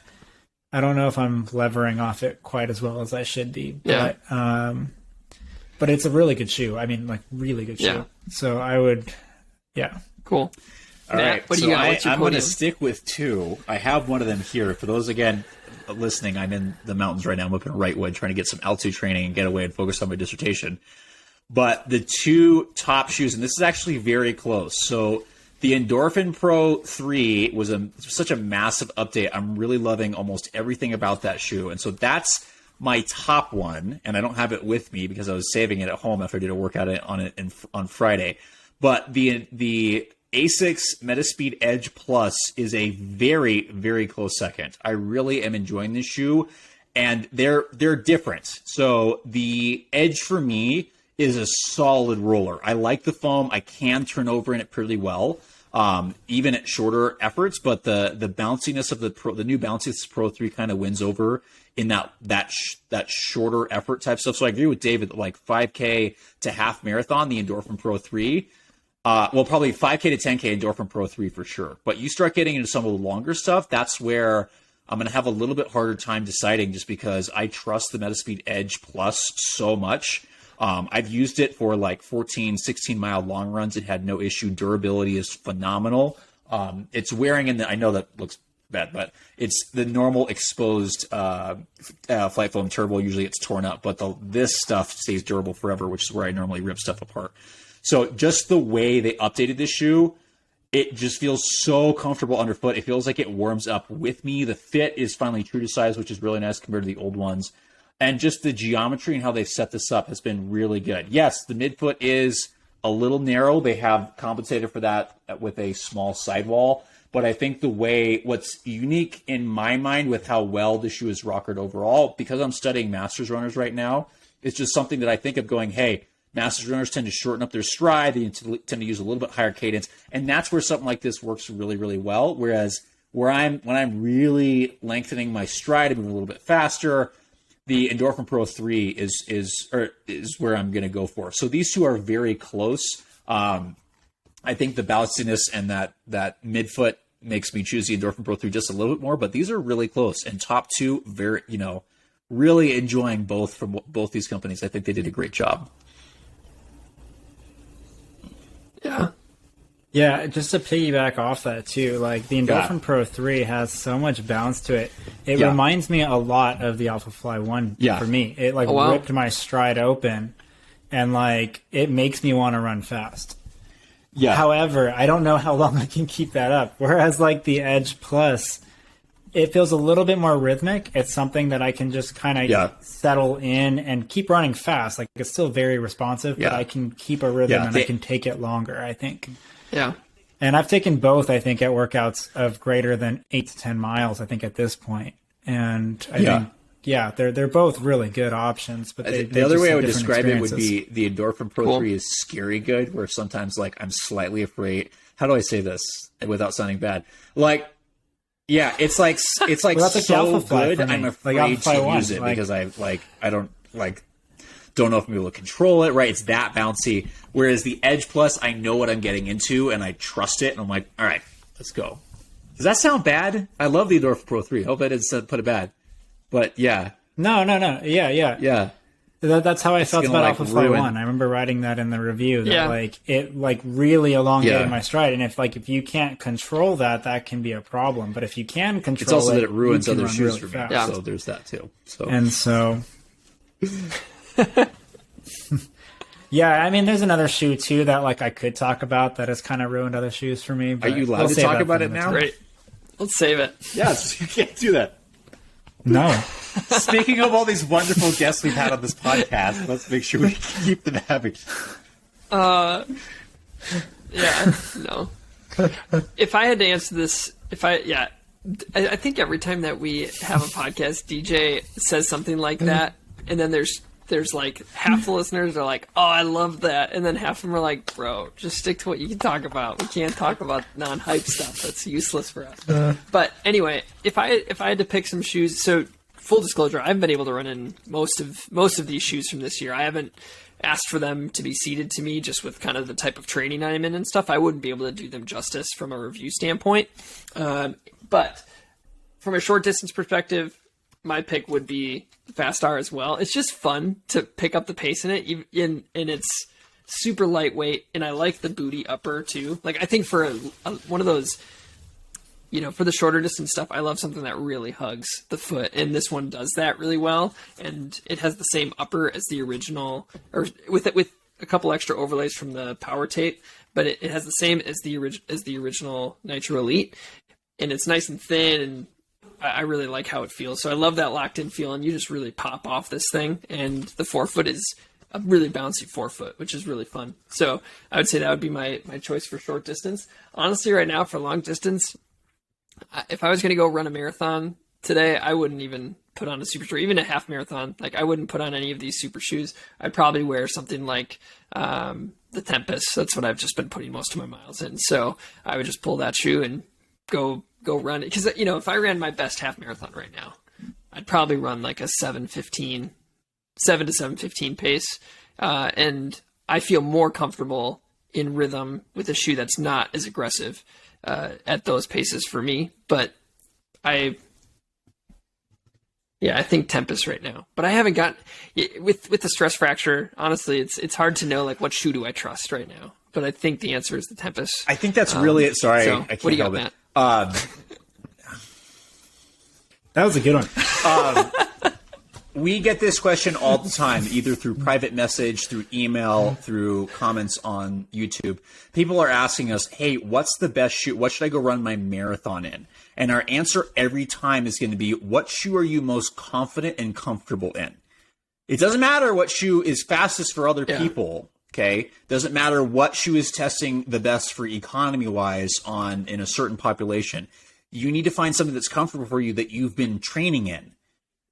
I don't know if I'm levering off it quite as well as I should be, but it's a really good shoe. I mean, like really good shoe. Yeah. So I would, Cool. All Matt, right, what do so you got? What's your I'm going to podium? stick with 2. I have one of them here. For those, again, listening, I'm in the mountains right now. I'm up in Wrightwood trying to get some altitude training and get away and focus on my dissertation. But the 2 top shoes, and this is actually very close. So the Endorphin Pro 3 was such a massive update. I'm really loving almost everything about that shoe. And so that's my top one, and I don't have it with me because I was saving it at home after I did a workout on Friday. But the Asics Metaspeed Edge Plus is a very, very close second. I really am enjoying this shoe, and they're different. So the Edge for me is a solid roller. I like the foam. I can turn over in it pretty well, even at shorter efforts. But the bounciness of the new Bounciness Pro 3 kind of wins over in that shorter effort type stuff. So I agree with David. Like 5K to half marathon, the Endorphin Pro 3. Probably 5K to 10K Endorphin Pro 3 for sure. But you start getting into some of the longer stuff, that's where I'm going to have a little bit harder time deciding, just because I trust the Metaspeed Edge Plus so much. I've used it for like 14, 16 mile long runs. It had no issue. Durability is phenomenal. It's wearing in I know that looks bad, but it's the normal exposed flight foam turbo. Usually it's torn up, but this stuff stays durable forever, which is where I normally rip stuff apart. So just the way they updated this shoe, it just feels so comfortable underfoot. It feels like it warms up with me. The fit is finally true to size, which is really nice compared to the old ones. And just the geometry and how they've set this up has been really good. Yes, the midfoot is a little narrow. They have compensated for that with a small sidewall. But I think what's unique in my mind with how well the shoe is rockered overall, because I'm studying Masters runners right now, it's just something that I think of going, hey, Masters runners tend to shorten up their stride. They tend to use a little bit higher cadence. And that's where something like this works really, really well. Whereas when I'm really lengthening my stride and moving a little bit faster, the Endorphin Pro 3 is where I'm going to go for. So these two are very close. I think the bounciness and that midfoot makes me choose the Endorphin Pro 3 just a little bit more, but these are really close. And top 2, very, really enjoying both from both these companies. I think they did a great job. Yeah, just to piggyback off that too, like the Endorphin Pro 3 has so much bounce to it. It reminds me a lot of the Alphafly 1 for me. It ripped my stride open, and like it makes me want to run fast. Yeah. However, I don't know how long I can keep that up. Whereas like the Edge Plus, it feels a little bit more rhythmic. It's something that I can just kind of settle in and keep running fast. Like it's still very responsive, but I can keep a rhythm and I can take it longer, I think. Yeah. And I've taken both, I think, at workouts of greater than 8 to 10 miles, I think, at this point. And I think, they're both really good options. But the other way I would describe it would be the Endorphin Pro 3 is scary good, where sometimes like I'm slightly afraid. How do I say this without sounding bad? Like, yeah, it's like well, so good. I'm afraid to use it because I don't know if I'm able to control it. Right, it's that bouncy. Whereas the Edge Plus, I know what I'm getting into and I trust it, and I'm like, all right, let's go. Does that sound bad? I love the Endorphin Pro 3. I hope I didn't put it bad, but yeah. No. Yeah. That's how I felt about Alphafly 1. I remember writing that in the review that it really elongated my stride. And if you can't control that, that can be a problem. But if you can control it's also that it ruins other shoes really for me. fast. Yeah. So there's that too. Yeah, I mean, there's another shoe too that I could talk about that has kind of ruined other shoes for me. Are you allowed to talk about it now? Great. Let's save it. Yes, you can't do that. No. Speaking of all these wonderful guests we've had on this podcast, let's make sure we keep them happy. Yeah, no. If I had to answer this, I think every time that we have a podcast, DJ says something like that, and then there's like half the listeners are like, "Oh, I love that," and then half of them are like, "Bro, just stick to what you can talk about. We can't talk about non-hype stuff. That's useless for us." But anyway, if I had to pick some shoes, so full disclosure, I haven't been able to run in most of these shoes from this year. I haven't asked for them to be seated to me, just with kind of the type of training I'm in and stuff. I wouldn't be able to do them justice from a review standpoint. But from a short distance perspective, my pick would be Fast R as well. It's just fun to pick up the pace in it, and it's super lightweight, and I like the booty upper too. Like, I think for one of those, for the shorter distance stuff, I love something that really hugs the foot, and this one does that really well. And it has the same upper as the original, or with a couple extra overlays from the Power Tape, but it has the same as the original Nitro Elite, and it's nice and thin, and I really like how it feels. So I love that locked in feel, and you just really pop off this thing. And the forefoot is a really bouncy forefoot, which is really fun. So I would say that would be my choice for short distance. Honestly, right now for long distance, if I was going to go run a marathon today, I wouldn't even put on a super shoe, even a half marathon. Like, I wouldn't put on any of these super shoes. I'd probably wear something like the Tempest. That's what I've just been putting most of my miles in. So I would just pull that shoe and go run it. Because, if I ran my best half marathon right now, I'd probably run like a 7 to 7:15 pace. And I feel more comfortable in rhythm with a shoe that's not as aggressive at those paces for me. But I think Tempest right now. But I haven't got with the stress fracture. Honestly, it's hard to know like what shoe do I trust right now. But I think the answer is the Tempest. I think that's really it. Sorry, so I can't what do you got, help Matt? That was a good one. We get this question all the time, either through private message, through email, through comments on YouTube. People are asking us, hey, what's the best shoe? What should I go run my marathon in? And our answer every time is going to be, what shoe are you most confident and comfortable in? It doesn't matter what shoe is fastest for other people. Okay. Doesn't matter what shoe is testing the best for economy wise in a certain population. You need to find something that's comfortable for you that you've been training in,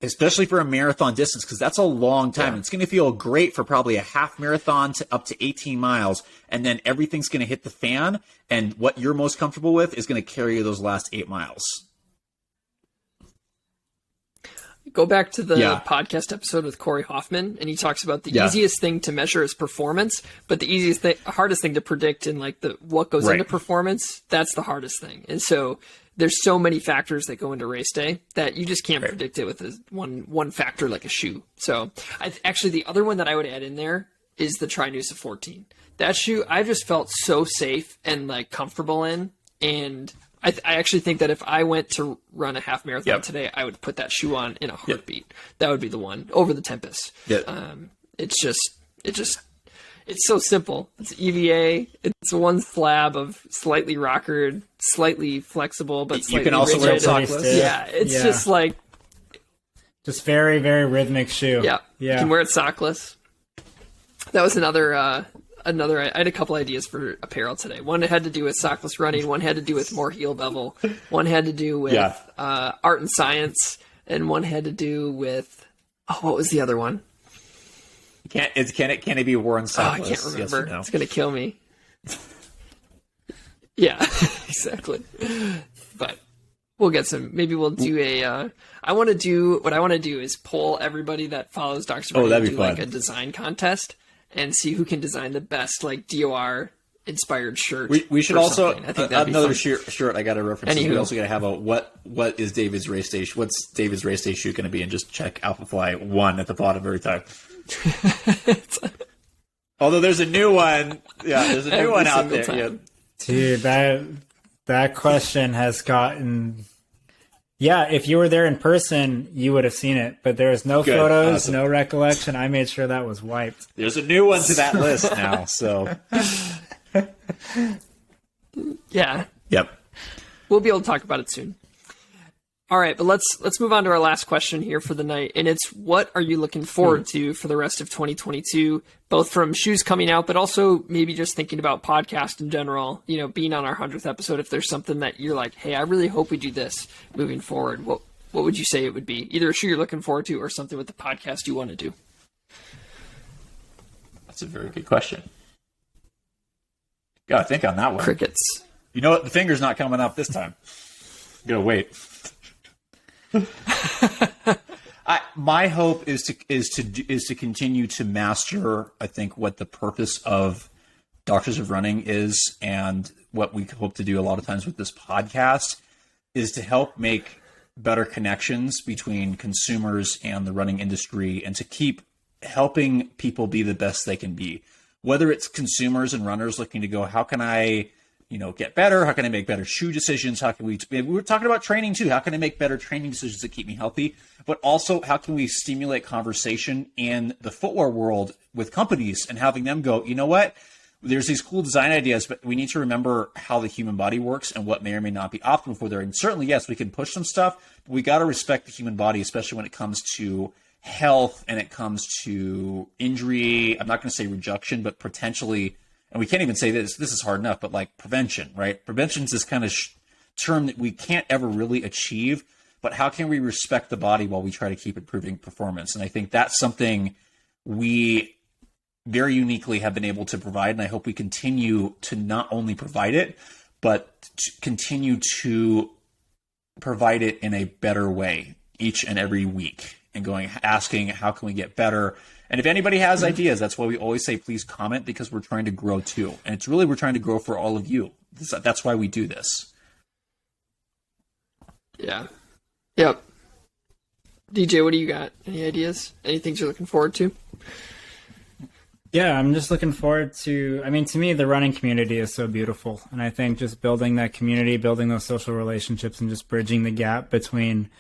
especially for a marathon distance, because that's a long time. It's going to feel great for probably a half marathon to up to 18 miles. And then everything's going to hit the fan. And what you're most comfortable with is going to carry you those last 8 miles. Go back to the podcast episode with Corey Hoffman, and he talks about the easiest thing to measure is performance, but the hardest thing to predict in like what goes into performance, that's the hardest thing. And so there's so many factors that go into race day that you just can't predict it with one factor like a shoe. So actually the other one that I would add in there is the Trinusa 14. That shoe I've just felt so safe and like comfortable in, and I actually think that if I went to run a half marathon today, I would put that shoe on in a heartbeat. That would be the one over the Tempest. It's so simple. It's EVA. It's one slab of slightly rockered, slightly flexible, but slightly you can also wear it sockless. It's just like just very, very rhythmic shoe. Yeah. You can wear it sockless. That was another. I had a couple ideas for apparel today. One had to do with sockless running. One had to do with more heel bevel. One had to do with art and science, and one had to do with what was the other one? Can it be worn sockless? I can't remember. Yes or no? It's gonna kill me. Yeah, exactly. But we'll get some. Maybe we'll do what I want to do is poll everybody that follows Dr. Bernie and do like a design contest and see who can design the best like DOR inspired shirt. We should also another shirt. I got to reference. We also got to have a what is David's race day? What's David's race day shoe going to be? And just check Alphafly 1 at the bottom every time. Although there's a new one. Yeah, there's a new one out there. Yeah. Dude, that question has gotten. Yeah, if you were there in person, you would have seen it. But there's no photos, no recollection. I made sure that was wiped. There's a new one to that list now. So, yeah. Yep. We'll be able to talk about it soon. All right, but let's move on to our last question here for the night, and it's what are you looking forward to for the rest of 2022, both from shoes coming out, but also maybe just thinking about podcast in general, being on our 100th episode. If there's something that you're like, hey, I really hope we do this moving forward, what would you say it would be? Either a shoe you're looking forward to or something with the podcast you want to do. That's a very good question. Gotta think on that one. Crickets. You know what? The finger's not coming up this time. Gotta wait. My hope is to continue to master, I think, what the purpose of Doctors of Running is, and what we hope to do a lot of times with this podcast is to help make better connections between consumers and the running industry, and to keep helping people be the best they can be. Whether it's consumers and runners looking to go, how can I get better? How can I make better shoe decisions? How can we were talking about training too. How can I make better training decisions that keep me healthy? But also, how can we stimulate conversation in the footwear world with companies and having them go, you know what? There's these cool design ideas, but we need to remember how the human body works and what may or may not be optimal for there. And certainly, yes, we can push some stuff, but we got to respect the human body, especially when it comes to health and it comes to injury. I'm not going to say reduction, but potentially, and we can't even say this is hard enough, but like prevention, right? Prevention is this kind of term that we can't ever really achieve, but how can we respect the body while we try to keep improving performance? And I think that's something we very uniquely have been able to provide, and I hope we continue to not only provide it, but to continue to provide it in a better way each and every week, and asking how can we get better. And if anybody has ideas, that's why we always say, please comment, because we're trying to grow too. And it's really, we're trying to grow for all of you. That's why we do this. Yeah. Yep. DJ, what do you got? Any ideas? Any things you're looking forward to? Yeah, I'm just looking forward to, to me, the running community is so beautiful. And I think just building that community, building those social relationships, and just bridging the gap between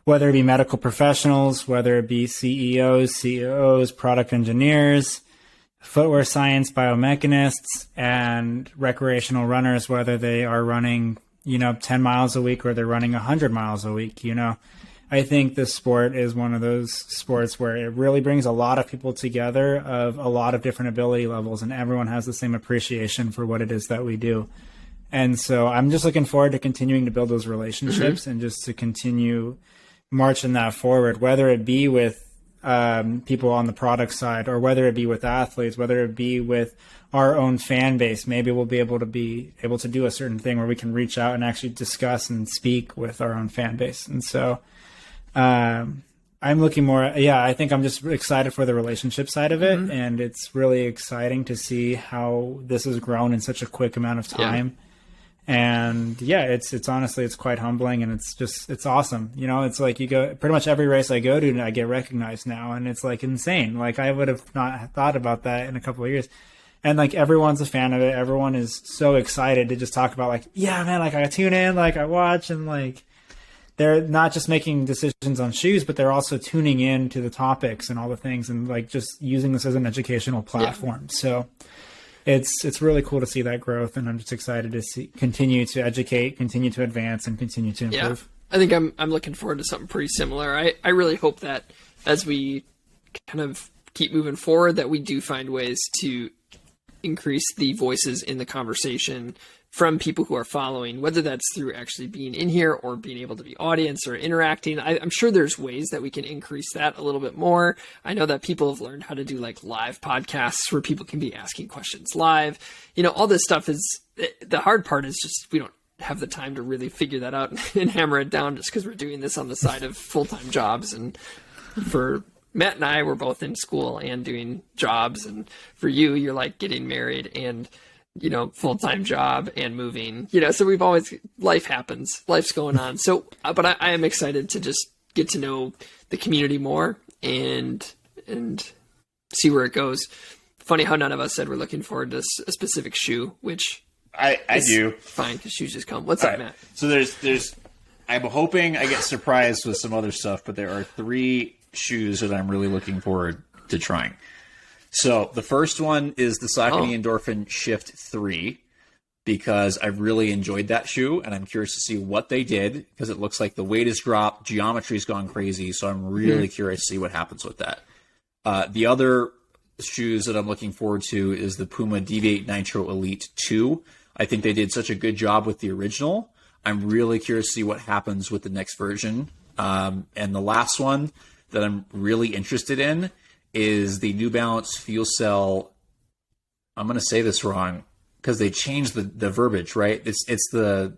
whether it be medical professionals, whether it be CEOs, CEOs, product engineers, footwear science, biomechanists, and recreational runners, whether they are running, 10 miles a week or they're running 100 miles a week, I think this sport is one of those sports where it really brings a lot of people together of a lot of different ability levels, and everyone has the same appreciation for what it is that we do. And so I'm just looking forward to continuing to build those relationships and just to continue marching that forward, whether it be with people on the product side, or whether it be with athletes, whether it be with our own fan base. Maybe we'll be able to do a certain thing where we can reach out and actually discuss and speak with our own fan base. And so I'm looking more, I think I'm just excited for the relationship side of it. And it's really exciting to see how this has grown in such a quick amount of time. Yeah. And it's honestly, it's quite humbling, and it's awesome. It's like you go pretty much every race I go to and I get recognized now, and it's like insane. Like I would have not thought about that in a couple of years. And like everyone's a fan of it. Everyone is so excited to just talk about like, yeah, man, like I tune in, like I watch, and like they're not just making decisions on shoes, but they're also tuning in to the topics and all the things, and like just using this as an educational platform. Yeah. So it's really cool to see that growth, and I'm just excited to continue to educate, continue to advance, and continue to improve. Yeah. I think I'm looking forward to something pretty similar. I really hope that as we kind of keep moving forward, that we do find ways to increase the voices in the conversation from people who are following, whether that's through actually being in here or being able to be audience or interacting. I'm sure there's ways that we can increase that a little bit more. I know that people have learned how to do like live podcasts where people can be asking questions live. All this stuff is, the hard part is just we don't have the time to really figure that out and hammer it down, just because we're doing this on the side of full-time jobs. And for Matt and I, we're both in school and doing jobs. And for you, you're like getting married and full-time job and moving, so we've always, life happens, life's going on. So, but I am excited to just get to know the community more and see where it goes. Funny how none of us said we're looking forward to a specific shoe, which I do. Fine, because shoes just come. What's up, Matt? So there's, I'm hoping I get surprised with some other stuff, but there are 3 shoes that I'm really looking forward to trying. So the first one is the Saucony Endorphin Shift 3. because I've really enjoyed that shoe, and I'm curious to see what they did, because it looks like the weight has dropped, geometry's gone crazy, so I'm really curious to see what happens with that. The other shoes that I'm looking forward to is the Puma Deviate Nitro Elite 2. I think they did such a good job with the original. I'm really curious to see what happens with the next version. And the last one that I'm really interested in is the New Balance Fuel Cell. I'm going to say this wrong because they changed the verbiage, right? It's the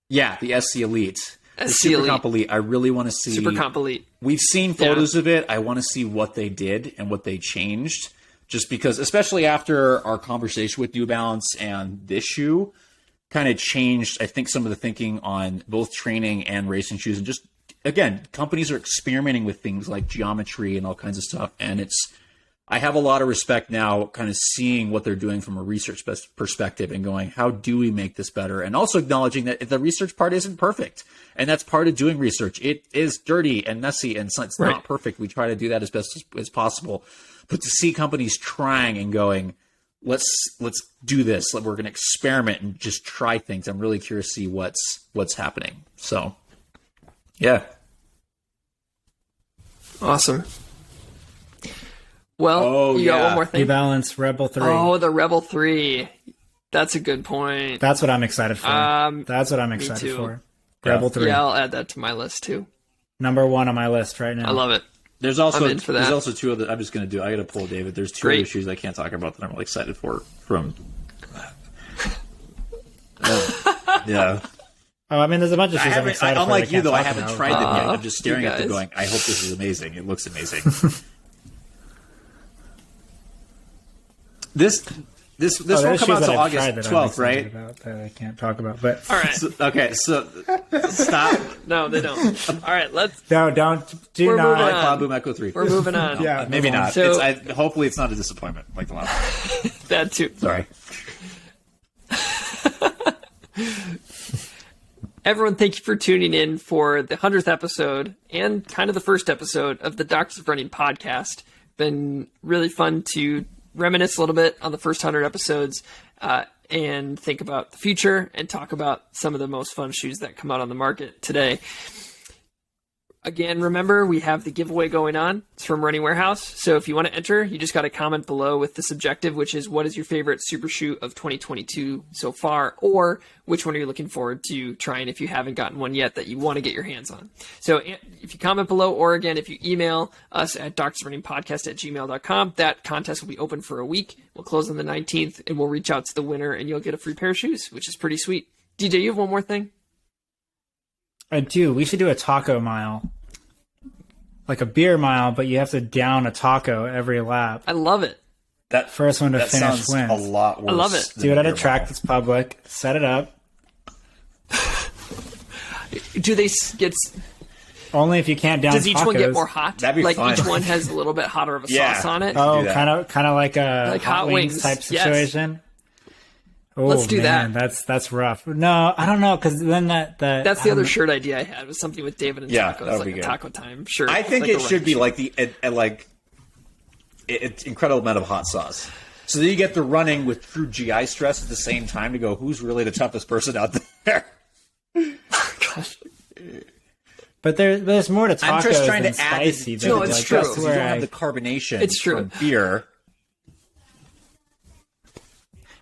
SC Elite. The Super Comp Elite. I really want to see. Super Comp Elite. We've seen photos of it. I want to see what they did and what they changed. Just because, especially after our conversation with New Balance and this shoe, kind of changed, I think, some of the thinking on both training and racing shoes. And just, again, companies are experimenting with things like geometry and all kinds of stuff. And I have a lot of respect now, kind of seeing what they're doing from a research perspective and going, how do we make this better? And also acknowledging that the research part isn't perfect. And that's part of doing research. It is dirty and messy, and it's not perfect. We try to do that as best as possible. But to see companies trying and going, let's do this. We're going to experiment and just try things. I'm really curious to see what's happening. So, yeah. Awesome. Well, you got one more thing. New Balance Rebel 3. Oh, the Rebel 3. That's a good point. That's what I'm excited for. That's what I'm excited for. Rebel 3. Yeah, I'll add that to my list too. Number 1 on my list right now. I love it. There's also two other. I'm just going to do. I got to pull David. There's two other shoes I can't talk about that I'm really excited for. From. Yeah. Oh, I mean, there's a bunch of shoes I'm excited for. Unlike you, though, I haven't tried them yet. I'm just staring at them, going, "I hope this is amazing. It looks amazing." This won't come out until August 12th, right? That I can't talk about, but all right. So stop. No, they don't. All right, let's. No, don't. Do not. I like Cloud Boom Echo 3. We're moving on. Yeah, maybe not. So, hopefully, it's not a disappointment like the last one. That too. Sorry. Everyone, thank you for tuning in for the 100th episode and kind of the first episode of the Doctors of Running podcast. Been really fun to reminisce a little bit on the first 100 episodes and think about the future and talk about some of the most fun shoes that come out on the market today. Again, remember, we have the giveaway going on. It's from Running Warehouse. So if you want to enter, you just got to comment below with this objective, which is what is your favorite super shoe of 2022 so far, or which one are you looking forward to trying if you haven't gotten one yet that you want to get your hands on. So if you comment below, or again, if you email us at doctorsrunningpodcast@gmail.com, that contest will be open for a week. We'll close on the 19th and we'll reach out to the winner and you'll get a free pair of shoes, which is pretty sweet. DJ, you have one more thing? I do. We should do a taco mile. Like a beer mile, but you have to down a taco every lap. I love it. That first one to finish wins. A lot worse. I love it. Do it at a track that's public. Set it up. Do they get... Only if you can't down Does each tacos. one get more hot? That'd be like fun. Each one has a little bit hotter of a sauce on it? Oh, kind of like a hot wings type situation. Yes. Oh, Let's do man, that. That's rough. No, I don't know, because then that's the other shirt idea I had, was something with David and tacos, that would like be a good. taco time shirt. I think like it should be like it's incredible amount of hot sauce. So that you get the running with true GI stress at the same time to go, who's really the toughest person out there? Gosh. But there's more to tacos I'm just trying than to add spicy. No, it's true. You don't have the carbonation It's true. from beer.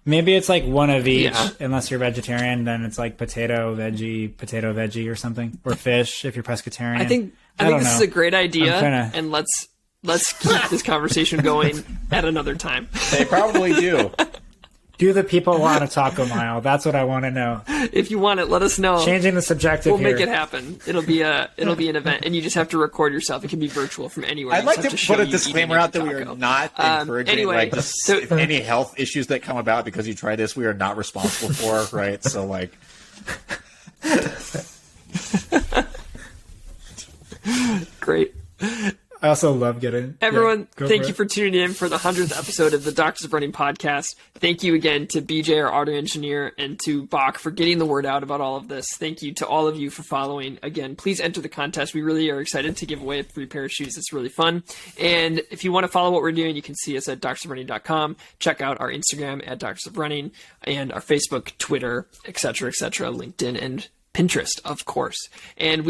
Maybe it's like one of each, Yeah. unless you're vegetarian. Then it's like potato, veggie, or something, or fish if you're pescatarian. I think this is a great idea, and let's keep this conversation going at another time. They probably do. Do the people want a taco mile? That's what I want to know. If you want it, let us know. Changing the subjective We'll here. make it happen. It'll be an event, and you just have to record yourself. It can be virtual from anywhere. I'd You like just to have show put a you disclaimer eating out that we taco. are not encouraging anyway, if any health issues that come about because you try this, we are not responsible for, right? So like Great. I also love getting everyone. Thank you for tuning in for the 100th episode of the Doctors of Running podcast. Thank you again to BJ, our audio engineer, and to Bach for getting the word out about all of this. Thank you to all of you for following. Again, please enter the contest. We really are excited to give away a free pair of shoes. It's really fun. And if you want to follow what we're doing, you can see us at doctorsofrunning.com. Check out our Instagram at Doctors of Running and our Facebook, Twitter, etc., LinkedIn, and Pinterest, of course. And